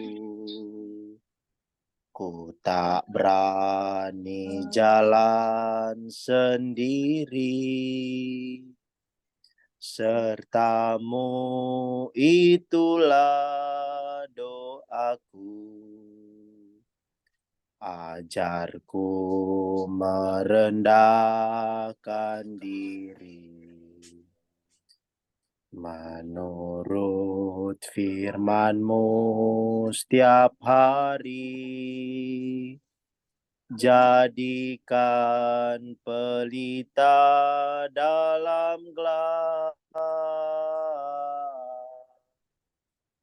Ku tak berani jalan sendiri. Sertamu itulah doaku. Ajarku merendahkan diri menurut firman-Mu setiap hari. Jadikan pelita dalam gelas,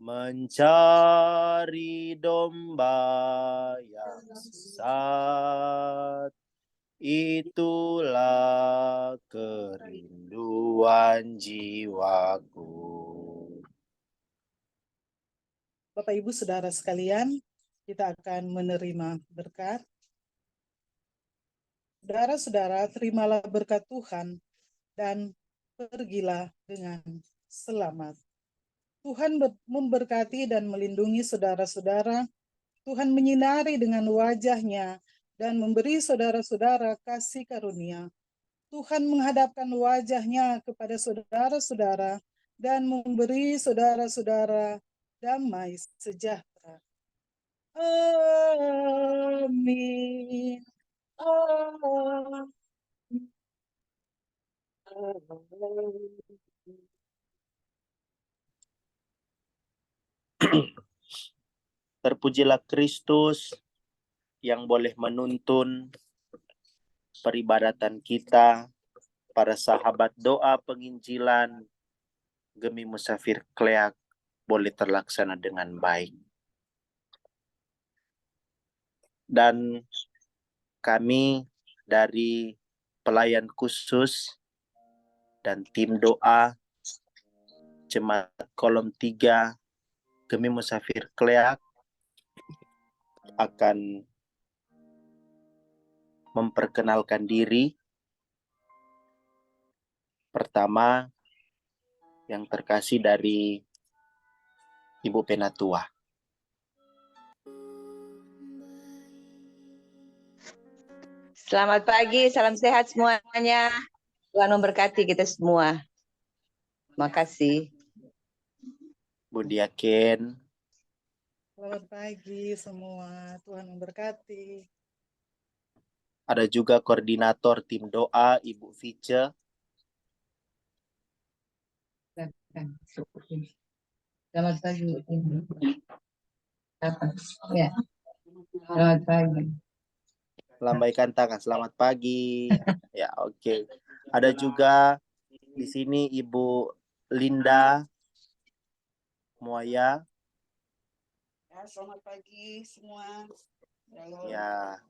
mencari domba yang sesat. Itulah kerinduan jiwaku. Bapak Ibu Saudara sekalian, kita akan menerima berkat. Saudara-saudara, terimalah berkat Tuhan dan pergilah dengan selamat. Tuhan memberkati dan melindungi saudara-saudara. Tuhan menyinari dengan wajah-Nya dan memberi saudara-saudara kasih karunia. Tuhan menghadapkan wajah-Nya kepada saudara-saudara dan memberi saudara-saudara damai sejahtera. Amin. Amin. Terpujilah Kristus yang boleh menuntun peribadatan kita, para sahabat doa penginjilan Gemi Musafir Kleak boleh terlaksana dengan baik. Dan kami dari pelayan khusus dan tim doa Jemaat Kolom 3 Gemi Musafir Kleak akan memperkenalkan diri. Pertama, yang terkasih dari Ibu Penatua. Selamat pagi, salam sehat semuanya. Tuhan memberkati kita semua. Makasih. Bu Diaken. Selamat pagi semua, Tuhan memberkati. Ada juga koordinator tim doa, Ibu Vice. Selamat pagi. Ya. Selamat pagi. Lambaikan tangan, selamat pagi. Ya, oke. Ada juga di sini Ibu Linda Moya. Ya, selamat pagi semua. Ya.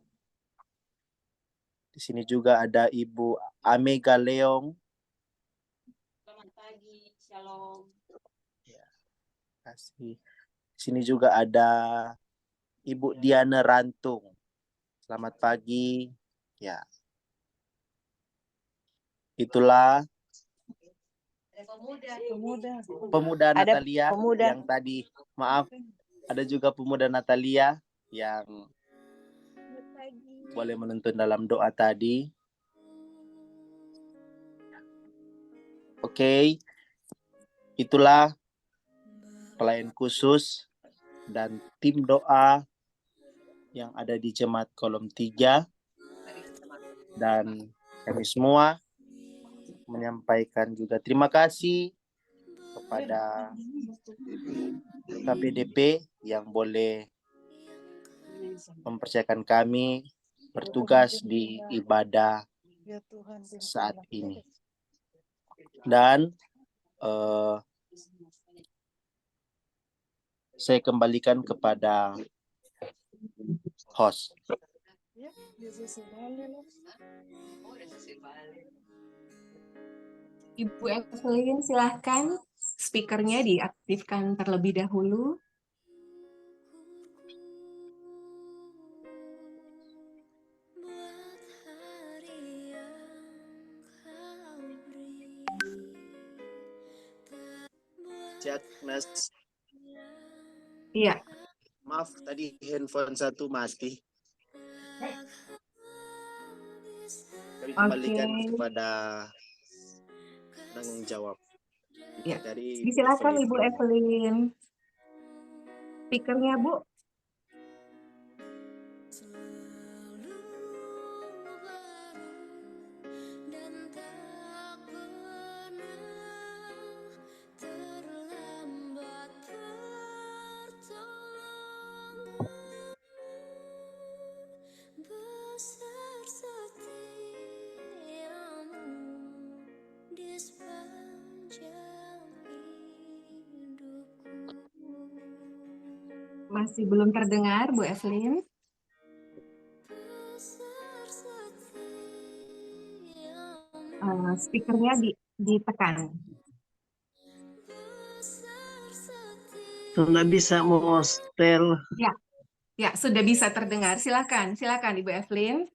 Di sini juga ada Ibu Amega Leong. Selamat pagi, shalom. Ya. Kasih. Di sini juga ada Ibu Diana Rantung. Selamat pagi. Ya. Itulah pemuda Ada Natalia pemuda. yang tadi, maaf, ada juga pemuda Natalia yang Selamat pagi. boleh menuntun dalam doa tadi. Oke. Itulah pelayan khusus dan tim doa yang ada di Jemaat Kolom 3. Dan kami semua menyampaikan juga terima kasih kepada KPDP yang boleh mempercayakan kami bertugas di ibadah Ya Tuhan, saat pimpinlah. ini. Dan saya kembalikan kepada host. Ya, Yesus Tuhan. Ibu Evelyn, silahkan speakernya diaktifkan terlebih dahulu. buat hari yang kau beri. Chat, Mas. Iya, Maaf, tadi handphone satu mati. Kami kembalikan oke. kepada penanggung jawab. Ya. Dari Disilakan Evelyn Ibu dulu. Evelyn. Speakernya, Bu. Selalu baru dan tak pernah terlambat pertolonganmu. Besar setiamu di sepanjang hidupku. Masih belum terdengar, Bu Evelyn. Speakernya ditekan. Sudah bisa mau setel. Ya, sudah bisa terdengar. Silakan Ibu Evelyn.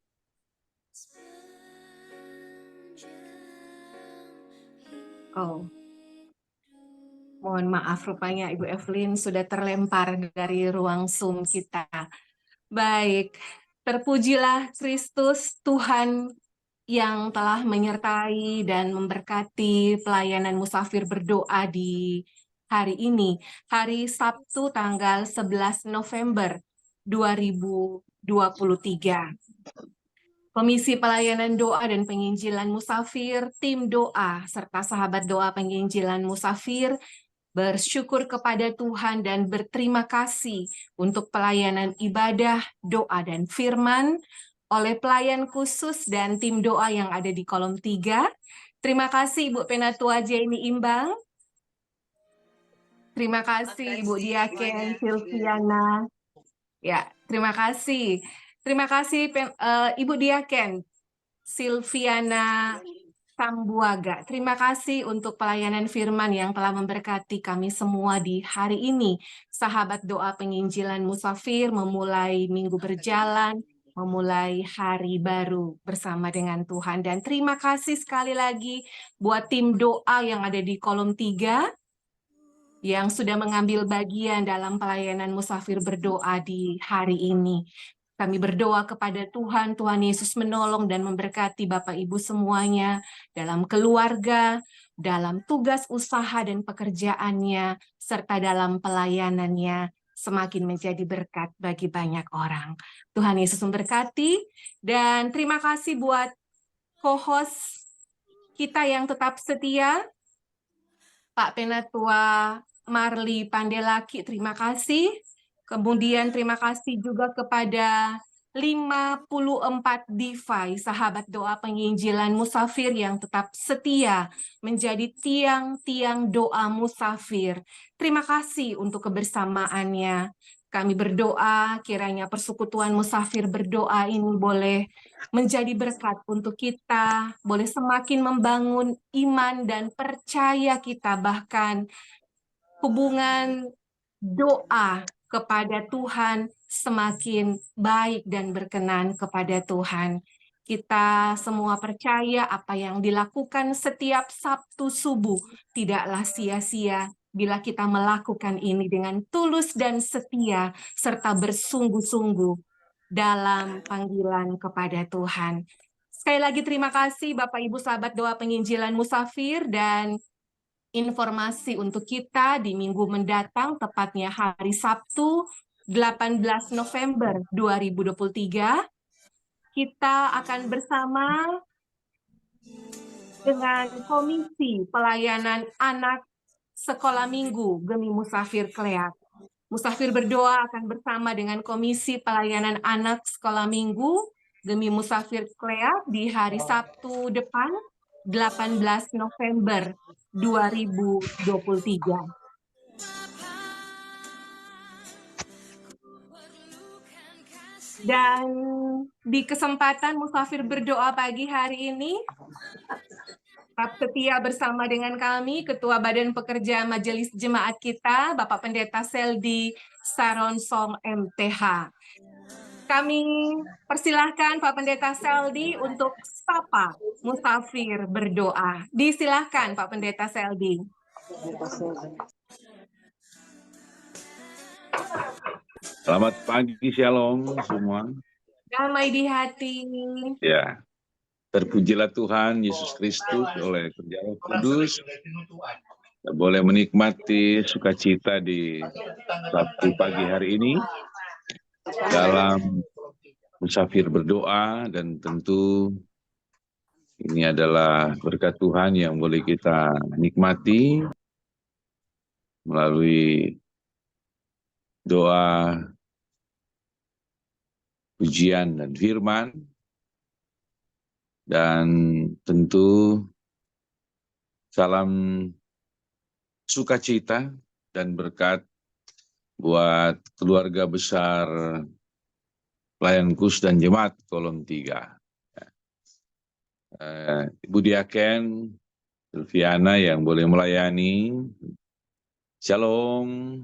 Oh, mohon maaf, rupanya Ibu Evelyn sudah terlempar dari ruang Zoom kita. Baik, terpujilah Kristus Tuhan yang telah menyertai dan memberkati pelayanan musafir berdoa di hari ini, hari Sabtu tanggal 11 November 2023. Komisi Pelayanan Doa dan Penginjilan Musafir, tim doa, serta sahabat doa penginjilan musafir bersyukur kepada Tuhan dan berterima kasih untuk pelayanan ibadah, doa, dan firman oleh pelayan khusus dan tim doa yang ada di kolom 3. Terima kasih Ibu Penatua Jenny Imbang. Terima kasih Ibu Diaken Silviana. Ya, terima kasih. Terima kasih Ibu Diaken Silviana Sambuaga. Terima kasih untuk pelayanan firman yang telah memberkati kami semua di hari ini. Sahabat doa penginjilan musafir memulai minggu berjalan, memulai hari baru bersama dengan Tuhan. Dan terima kasih sekali lagi buat tim doa yang ada di kolom 3 yang sudah mengambil bagian dalam pelayanan musafir berdoa di hari ini. Kami berdoa kepada Tuhan, Tuhan Yesus menolong dan memberkati Bapak Ibu semuanya dalam keluarga, dalam tugas usaha dan pekerjaannya, serta dalam pelayanannya semakin menjadi berkat bagi banyak orang. Tuhan Yesus memberkati, dan terima kasih buat co-host kita yang tetap setia, Pak Penatua Marli Pandelaki, terima kasih. Kemudian terima kasih juga kepada 54 DeFi, sahabat doa penginjilan musafir yang tetap setia menjadi tiang-tiang doa musafir. Terima kasih untuk kebersamaannya. Kami berdoa kiranya persekutuan musafir berdoa ini boleh menjadi berkat untuk kita, boleh semakin membangun iman dan percaya kita, bahkan hubungan doa kepada Tuhan semakin baik dan berkenan kepada Tuhan. Kita semua percaya apa yang dilakukan setiap Sabtu subuh tidaklah sia-sia bila kita melakukan ini dengan tulus dan setia serta bersungguh-sungguh dalam panggilan kepada Tuhan. Sekali lagi terima kasih Bapak Ibu sahabat doa penginjilan musafir, dan informasi untuk kita di minggu mendatang, tepatnya hari Sabtu 18 November 2023, kita akan bersama dengan Komisi Pelayanan Anak Sekolah Minggu Gemi Musafir Kleak. Musafir berdoa akan bersama dengan Komisi Pelayanan Anak Sekolah Minggu Gemi Musafir Klea di hari Sabtu depan 18 November 2023. Dan di kesempatan Musafir berdoa pagi hari ini, tetap setia bersama dengan kami, Ketua Badan Pekerja Majelis Jemaat kita, Bapak Pendeta Seldi Saronsong MTH. Kami persilahkan Pak Pendeta Seldi untuk sapa Musafir berdoa. Disilahkan Pak Pendeta Seldi. Selamat pagi, shalom semua. Damai di hati. Ya, terpujilah Tuhan Yesus Kristus oleh kerja Roh Kudus. Kita boleh menikmati sukacita di Sabtu pagi hari ini dalam musafir berdoa, dan tentu ini adalah berkat Tuhan yang boleh kita nikmati melalui doa, pujian, dan firman. Dan tentu salam sukacita dan berkat buat keluarga besar Pelayan Kus dan Jemaat Kolom 3. Ibu Diaken Silviana yang boleh melayani. Shalom.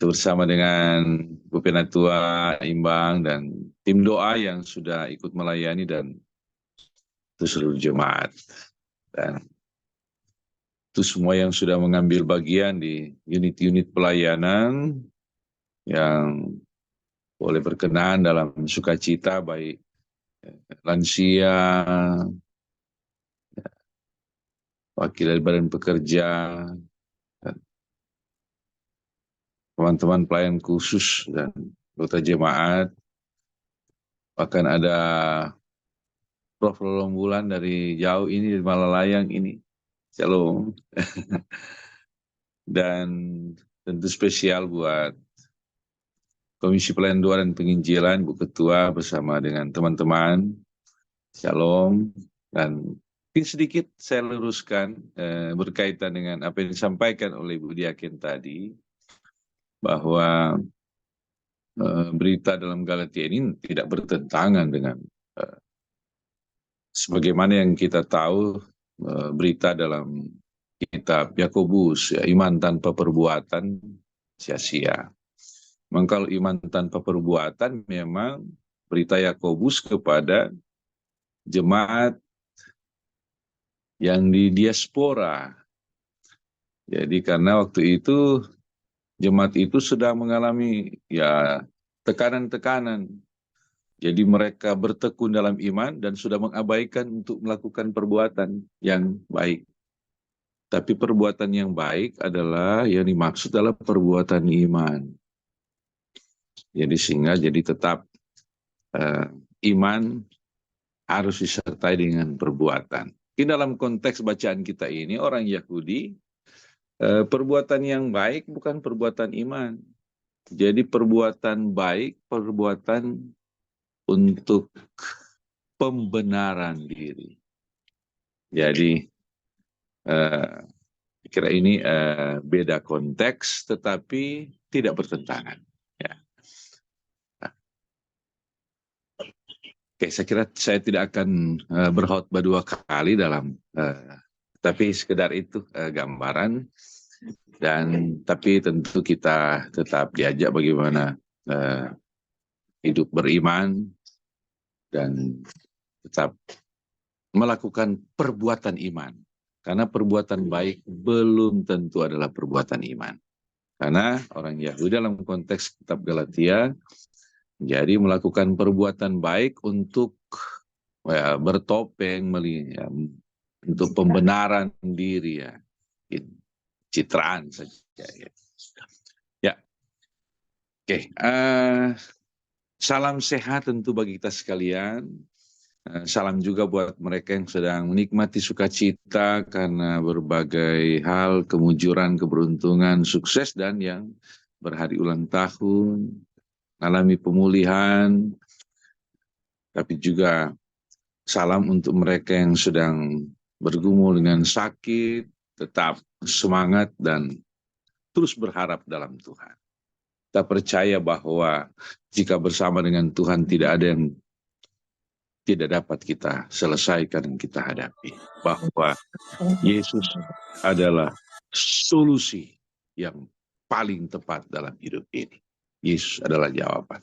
Bersama dengan Bu Penatua Imbang dan tim doa yang sudah ikut melayani dan seluruh jemaat. Dan itu semua yang sudah mengambil bagian di unit-unit pelayanan yang boleh berkenan dalam sukacita, baik lansia, wakil dari Badan Pekerja, teman-teman pelayan khusus dan anggota jemaat, bahkan ada Prof. Lolombulan dari jauh ini, dari Malalayang ini. Shalom. Dan tentu spesial buat Komisi Pelayanan Doa dan Penginjilan, Bu Ketua bersama dengan teman-teman. Shalom. Dan mungkin sedikit saya luruskan berkaitan dengan apa yang disampaikan oleh Bu Diaken tadi, bahwa berita dalam Galatia ini tidak bertentangan dengan sebagaimana yang kita tahu berita dalam kitab Yakobus, ya, iman tanpa perbuatan sia-sia. Memang kalau iman tanpa perbuatan, memang berita Yakobus kepada jemaat yang di diaspora. Jadi karena waktu itu jemaat itu sedang mengalami ya tekanan-tekanan. Jadi mereka bertekun dalam iman dan sudah mengabaikan untuk melakukan perbuatan yang baik. Tapi perbuatan yang baik adalah yang dimaksud adalah perbuatan iman. Jadi sehingga jadi tetap iman harus disertai dengan perbuatan. Di dalam konteks bacaan kita ini, orang Yahudi, perbuatan yang baik bukan perbuatan iman. Jadi perbuatan baik, perbuatan untuk pembenaran diri. Jadi kira ini beda konteks tetapi tidak bertentangan. Ya. Oke, saya kira saya tidak akan berkhotbah dua kali dalam, tapi sekedar itu gambaran. Dan tapi tentu kita tetap diajak bagaimana hidup beriman dan tetap melakukan perbuatan iman. Karena perbuatan baik belum tentu adalah perbuatan iman. Karena orang Yahudi dalam konteks kitab Galatia, jadi melakukan perbuatan baik untuk bertopeng, untuk pembenaran diri, ya, citraan saja. Ya, oke. Salam sehat tentu bagi kita sekalian. Salam juga buat mereka yang sedang menikmati sukacita karena berbagai hal, kemujuran, keberuntungan, sukses, dan yang berhari ulang tahun, mengalami pemulihan, tapi juga salam untuk mereka yang sedang bergumul dengan sakit, tetap semangat dan terus berharap dalam Tuhan. Kita percaya bahwa jika bersama dengan Tuhan tidak ada yang tidak dapat kita selesaikan dan kita hadapi. Bahwa Yesus adalah solusi yang paling tepat dalam hidup ini. Yesus adalah jawaban.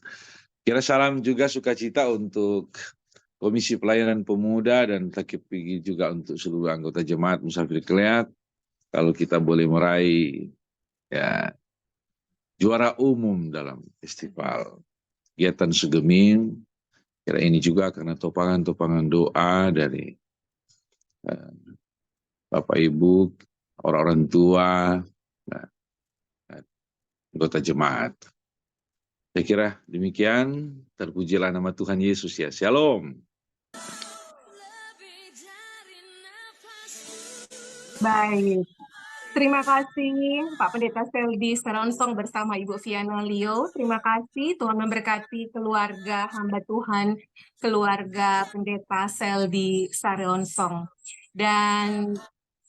Kira salam juga sukacita untuk Komisi Pelayanan Pemuda dan TKPG juga untuk seluruh anggota jemaat Musafir Keliat. Kalau kita boleh meraih ya juara umum dalam festival kegiatan Segemim, kira ini juga karena topangan-topangan doa dari Bapak Ibu, orang-orang tua, anggota jemaat. Saya kira demikian, terpujilah nama Tuhan Yesus ya. Shalom. Baik. Terima kasih Pak Pendeta Seldi Seronsong bersama Ibu Viana Leo. Terima kasih, Tuhan memberkati keluarga hamba Tuhan, keluarga Pendeta Seldi Seronsong. Dan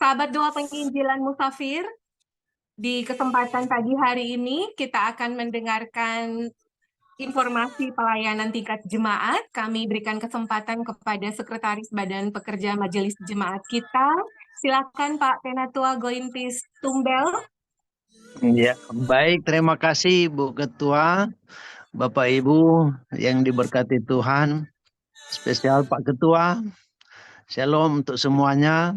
sahabat doa penginjilan Musafir, di kesempatan pagi hari ini kita akan mendengarkan informasi pelayanan tingkat jemaat. Kami berikan kesempatan kepada Sekretaris Badan Pekerja Majelis Jemaat kita. Silakan Pak Penatua Gointis Tumbel. Ya, baik, terima kasih Bu Ketua, Bapak Ibu yang diberkati Tuhan, spesial Pak Ketua, shalom untuk semuanya,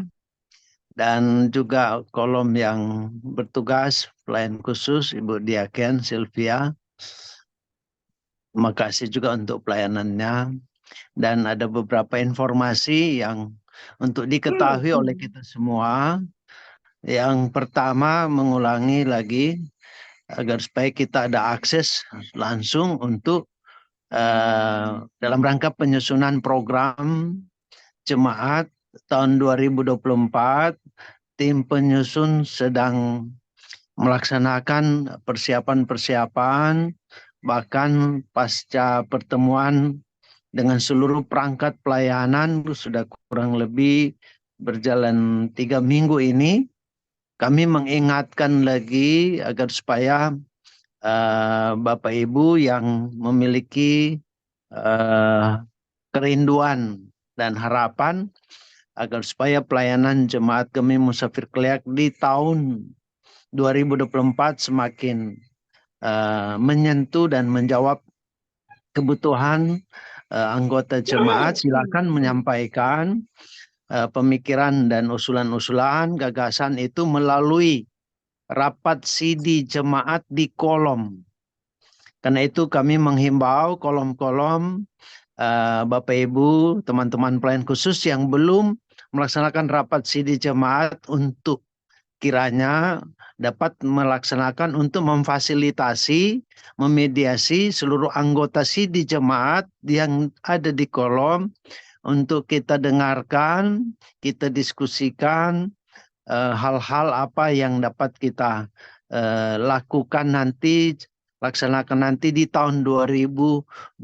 dan juga kolom yang bertugas, pelayan khusus Ibu Diaken Sylvia, terima kasih juga untuk pelayanannya, dan ada beberapa informasi yang untuk diketahui oleh kita semua. Yang pertama, mengulangi lagi agar supaya kita ada akses langsung untuk dalam rangka penyusunan program jemaat tahun 2024, tim penyusun sedang melaksanakan persiapan-persiapan, bahkan pasca pertemuan dengan seluruh perangkat pelayanan sudah kurang lebih berjalan 3 minggu ini. Kami mengingatkan lagi agar supaya Bapak Ibu yang memiliki kerinduan dan harapan agar supaya pelayanan jemaat kami Musafir Keliak di tahun 2024 semakin menyentuh dan menjawab kebutuhan anggota jemaat. Silakan menyampaikan pemikiran dan usulan-usulan gagasan itu melalui rapat CD jemaat di kolom. Karena itu kami menghimbau kolom-kolom Bapak Ibu, teman-teman pelayan khusus yang belum melaksanakan rapat CD jemaat untuk kiranya dapat melaksanakan untuk memfasilitasi, memediasi seluruh anggota CD jemaat yang ada di kolom untuk kita dengarkan, kita diskusikan hal-hal apa yang dapat kita lakukan nanti, laksanakan nanti di tahun 2024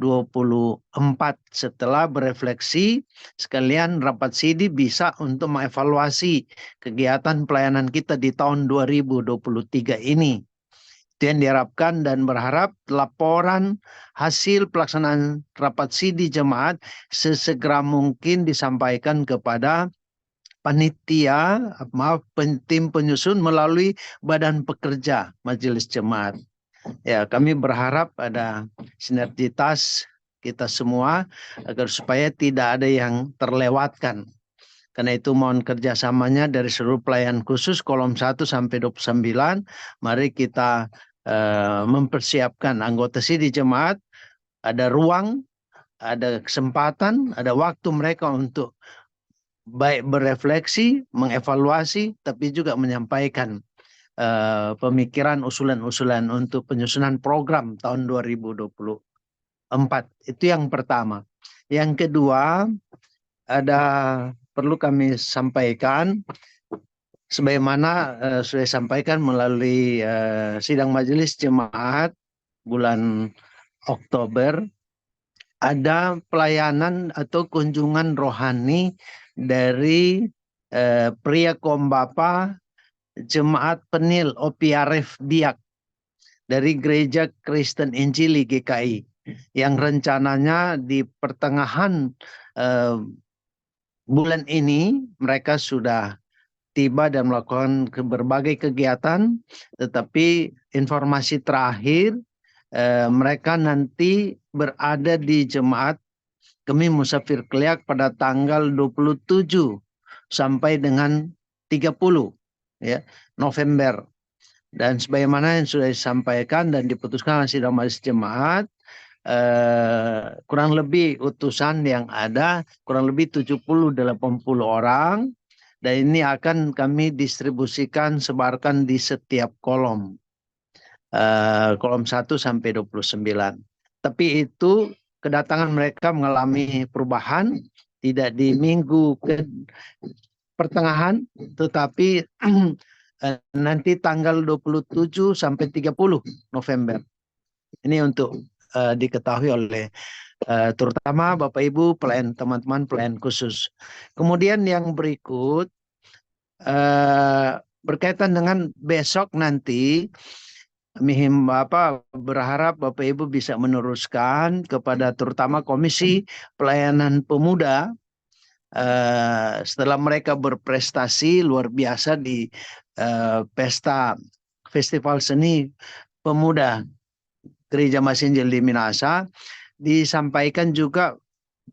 setelah berefleksi sekalian rapat CD bisa untuk mengevaluasi kegiatan pelayanan kita di tahun 2023 ini. Itu yang diharapkan dan berharap laporan hasil pelaksanaan rapat CD jemaat sesegera mungkin disampaikan kepada panitia, tim penyusun melalui badan pekerja majelis jemaat. Ya, kami berharap ada sinergitas kita semua agar supaya tidak ada yang terlewatkan. Karena itu mohon kerjasamanya dari seluruh pelayan khusus kolom 1 sampai 29. Mari kita mempersiapkan anggota CD jemaat, ada ruang, ada kesempatan, ada waktu mereka untuk baik berefleksi, mengevaluasi, tapi juga menyampaikan pemikiran, usulan-usulan untuk penyusunan program tahun 2024. Itu yang pertama. Yang kedua, ada perlu kami sampaikan, sebagaimana sudah disampaikan melalui sidang majelis jemaat bulan Oktober, ada pelayanan atau kunjungan rohani dari pria Kombapa Jemaat Penil OPRF Biak dari Gereja Kristen Injili GKI yang rencananya di pertengahan bulan ini mereka sudah tiba dan melakukan berbagai kegiatan, tetapi informasi terakhir mereka nanti berada di jemaat Kemi Musafir Keliak pada tanggal 27 sampai dengan 30 ya, November. Dan sebagaimana yang sudah disampaikan dan diputuskan oleh sidang majelis jemaat, kurang lebih utusan yang ada kurang lebih 70-80 orang, dan ini akan kami distribusikan sebarkan di setiap kolom 1 sampai 29. Tapi itu kedatangan mereka mengalami perubahan, tidak di minggu ke pertengahan, tetapi nanti tanggal 27 sampai 30 November. Ini untuk diketahui oleh terutama Bapak Ibu pelayan, teman-teman pelayan khusus. Kemudian yang berikut berkaitan dengan besok nanti, kami berharap Bapak Ibu bisa meneruskan kepada terutama Komisi Pelayanan Pemuda setelah mereka berprestasi luar biasa di pesta Festival Seni Pemuda Gereja Masinjil di Minahasa, disampaikan juga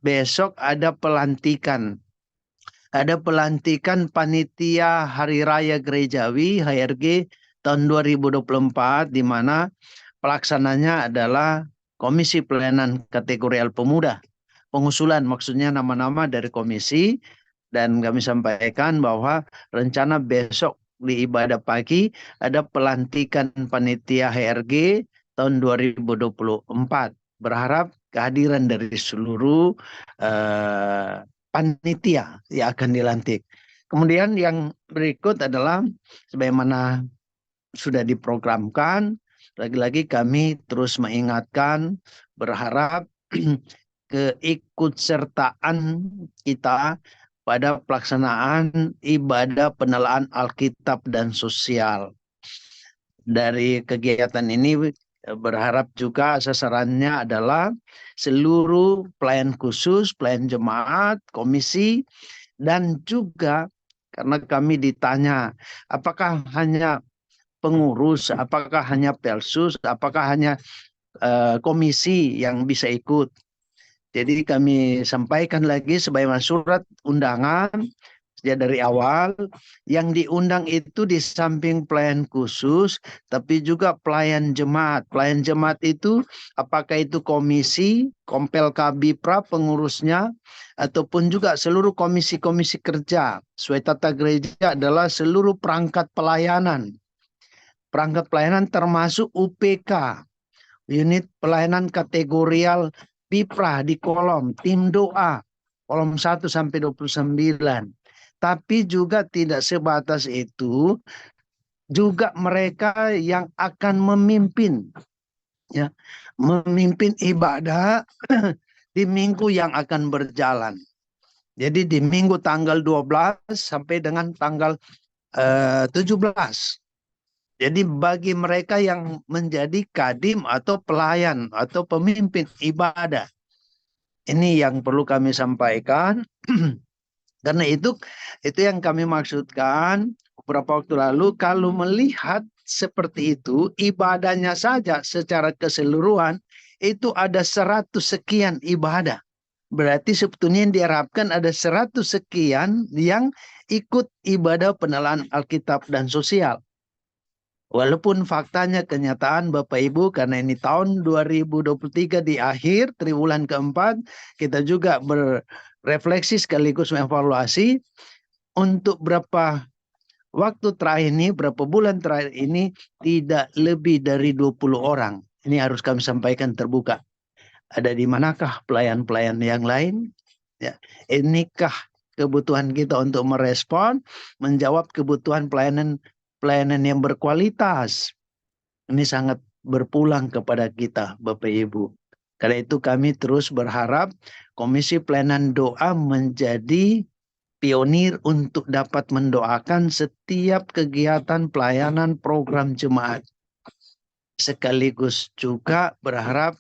besok ada pelantikan panitia Hari Raya Gerejawi HRG tahun 2024, di mana pelaksananya adalah Komisi Pelayanan Kategorial Pemuda. Pengusulan maksudnya nama-nama dari komisi, dan kami sampaikan bahwa rencana besok di ibadah pagi ada pelantikan panitia HRG tahun 2024. Berharap kehadiran dari seluruh panitia yang akan dilantik. Kemudian yang berikut adalah sebagaimana sudah diprogramkan, lagi-lagi kami terus mengingatkan, berharap keikutsertaan kita pada pelaksanaan ibadah penelaan Alkitab dan sosial. Dari kegiatan ini berharap juga sasarannya adalah seluruh pelayan khusus, pelayan jemaat, komisi, dan juga karena kami ditanya apakah hanya pengurus, apakah hanya pelsus, apakah hanya komisi yang bisa ikut. Jadi kami sampaikan lagi sebagaimana surat undangan sejak dari awal, yang diundang itu di samping pelayan khusus, tapi juga pelayan jemaat. Pelayan jemaat itu apakah itu komisi, Kompel Kabipra pengurusnya, ataupun juga seluruh komisi-komisi kerja. Sesuai tata gereja adalah seluruh perangkat pelayanan. Perangkat pelayanan termasuk UPK, unit pelayanan kategorial Bipra di kolom, tim doa, kolom 1 sampai 29. Tapi juga tidak sebatas itu, juga mereka yang akan memimpin, ya, memimpin ibadah di minggu yang akan berjalan. Jadi di minggu tanggal 12 sampai dengan tanggal 17. Jadi bagi mereka yang menjadi kadim atau pelayan atau pemimpin ibadah, ini yang perlu kami sampaikan. Karena itu yang kami maksudkan beberapa waktu lalu, kalau melihat seperti itu, ibadahnya saja secara keseluruhan itu ada 100 sekian ibadah. Berarti sebetulnya yang diharapkan ada 100 sekian yang ikut ibadah penelaan Alkitab dan sosial. Walaupun faktanya kenyataan Bapak Ibu, karena ini tahun 2023 di akhir triwulan keempat, kita juga berefleksi sekaligus mengevaluasi untuk berapa waktu terakhir ini, berapa bulan terakhir ini tidak lebih dari 20 orang. Ini harus kami sampaikan terbuka. Ada di manakah pelayan-pelayan yang lain? Ya, inikah kebutuhan kita untuk merespon, menjawab kebutuhan pelayanan yang berkualitas. Ini sangat berpulang kepada kita, Bapak Ibu. Karena itu kami terus berharap Komisi Pelayanan Doa menjadi pionir untuk dapat mendoakan setiap kegiatan pelayanan program jemaat. Sekaligus juga berharap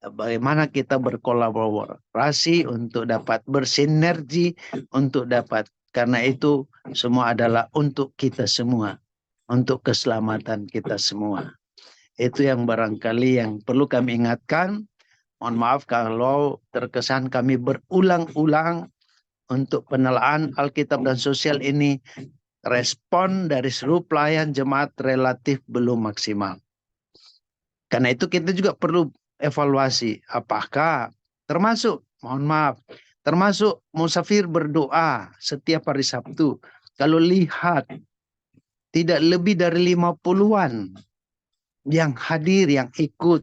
bagaimana kita berkolaborasi untuk dapat bersinergi, untuk dapat, karena itu semua adalah untuk kita semua, untuk keselamatan kita semua. Itu yang barangkali yang perlu kami ingatkan. Mohon maaf kalau terkesan kami berulang-ulang untuk penelaan Alkitab dan sosial ini, respon dari seluruh pelayan jemaat relatif belum maksimal. Karena itu kita juga perlu evaluasi apakah termasuk, mohon maaf, termasuk musafir berdoa setiap hari Sabtu. Kalau lihat tidak lebih dari 50-an yang hadir, yang ikut.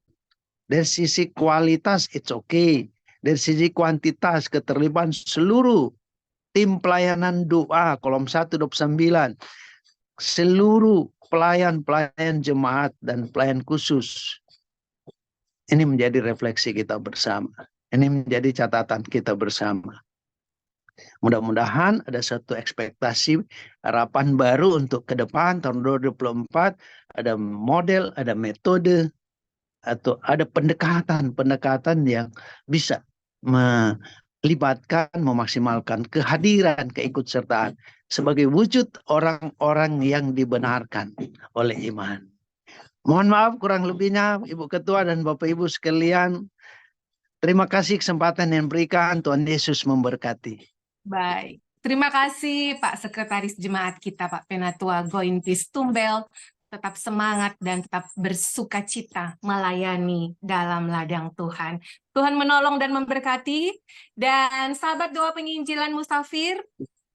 Dari sisi kualitas it's okay. Dari sisi kuantitas keterlibatan seluruh tim pelayanan doa kolom 129, seluruh pelayan jemaat dan pelayan khusus. Ini menjadi refleksi kita bersama. Ini menjadi catatan kita bersama. Mudah-mudahan ada satu ekspektasi harapan baru untuk ke depan tahun 2024, ada model, ada metode, atau ada pendekatan yang bisa melibatkan, memaksimalkan kehadiran, keikutsertaan sebagai wujud orang-orang yang dibenarkan oleh iman. Mohon maaf kurang lebihnya Ibu Ketua dan Bapak Ibu sekalian. Terima kasih kesempatan yang diberikan. Tuhan Yesus memberkati. Baik, terima kasih Pak Sekretaris Jemaat kita, Pak Penatua Gointis Tumbel. Tetap semangat dan tetap bersukacita melayani dalam ladang Tuhan. Tuhan menolong dan memberkati. Dan sahabat doa penginjilan Musafir,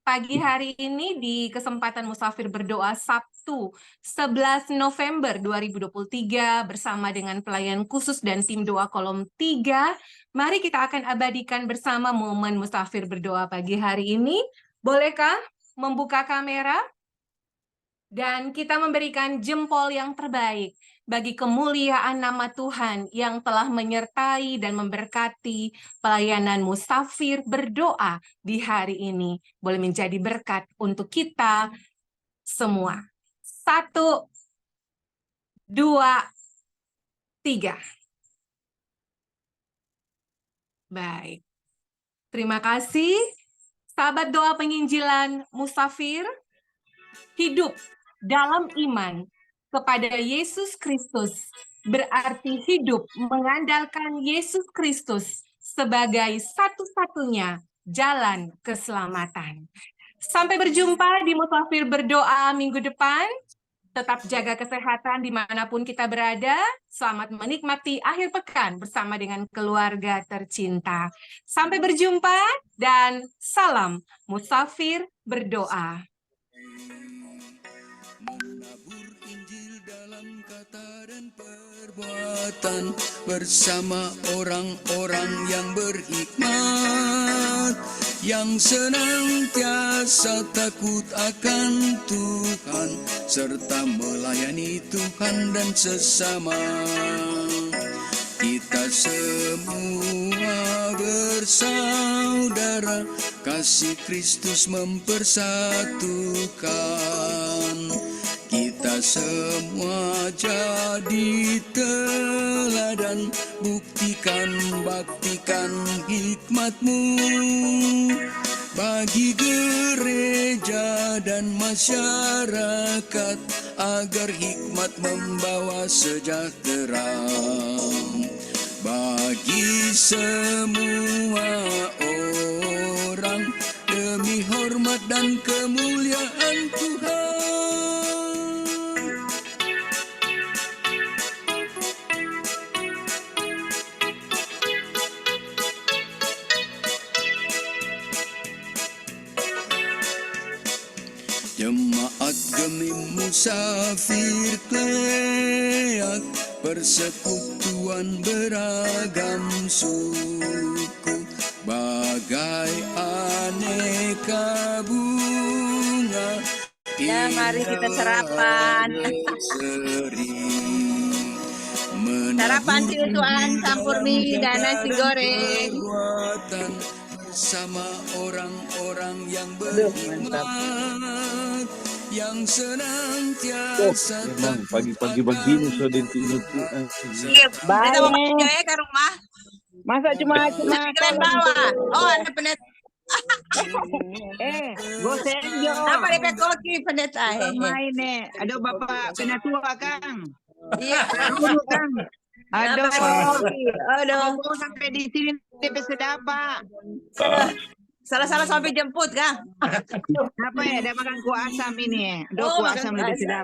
pagi hari ini di kesempatan Musafir berdoa Sabtu 11 November 2023 bersama dengan pelayan khusus dan tim doa kolom 3. Mari kita akan abadikan bersama momen Musafir berdoa pagi hari ini. Bolehkah membuka kamera? Dan kita memberikan jempol yang terbaik bagi kemuliaan nama Tuhan yang telah menyertai dan memberkati pelayanan Musafir berdoa di hari ini. Boleh menjadi berkat untuk kita semua. 1, 2, 3. Baik. Terima kasih. Sahabat doa penginjilan Musafir, hidup dalam iman kepada Yesus Kristus berarti hidup mengandalkan Yesus Kristus sebagai satu-satunya jalan keselamatan. Sampai berjumpa di Musafir berdoa minggu depan. Tetap jaga kesehatan dimanapun kita berada. Selamat menikmati akhir pekan bersama dengan keluarga tercinta. Sampai berjumpa dan salam Musafir berdoa. Menabur Injil dalam kata dan perbuatan bersama orang-orang yang berhikmat, yang senantiasa takut akan Tuhan serta melayani Tuhan dan sesama. Kita semua bersaudara, kasih Kristus mempersatukan. Kita semua jadi teladan, buktikan, baktikan hikmat-Mu bagi gereja dan masyarakat, agar hikmat membawa sejahtera bagi semua orang, demi hormat dan kemuliaan Tuhan. Jemaat Gemim Musafir Kleak, persekutuan beragam suku, bagai aneka bunga. Ya, mari kita sarapan. Sarapan Tuhan, campur mie dan nasi goreng. Bersama orang-orang yang berhikmat, yang senantiasa Memang pagi-pagi begini sudah itu. Kita mau kerja ya ke rumah. Masa cuma Kalian bawa. Oh, ada pendeta. Gosenjo. Apa di koki pendeta? Main aduh Bapak penatua Kang. Iya. Kang. Aduh. Aduh. Sampai di sini TP sudah apa? Salah-salah sampai jemput, Kang. Apa ya? Ada makan kuah asam ini. Aduh, Oh, kuah makan asam kuah lebih asam. sedap.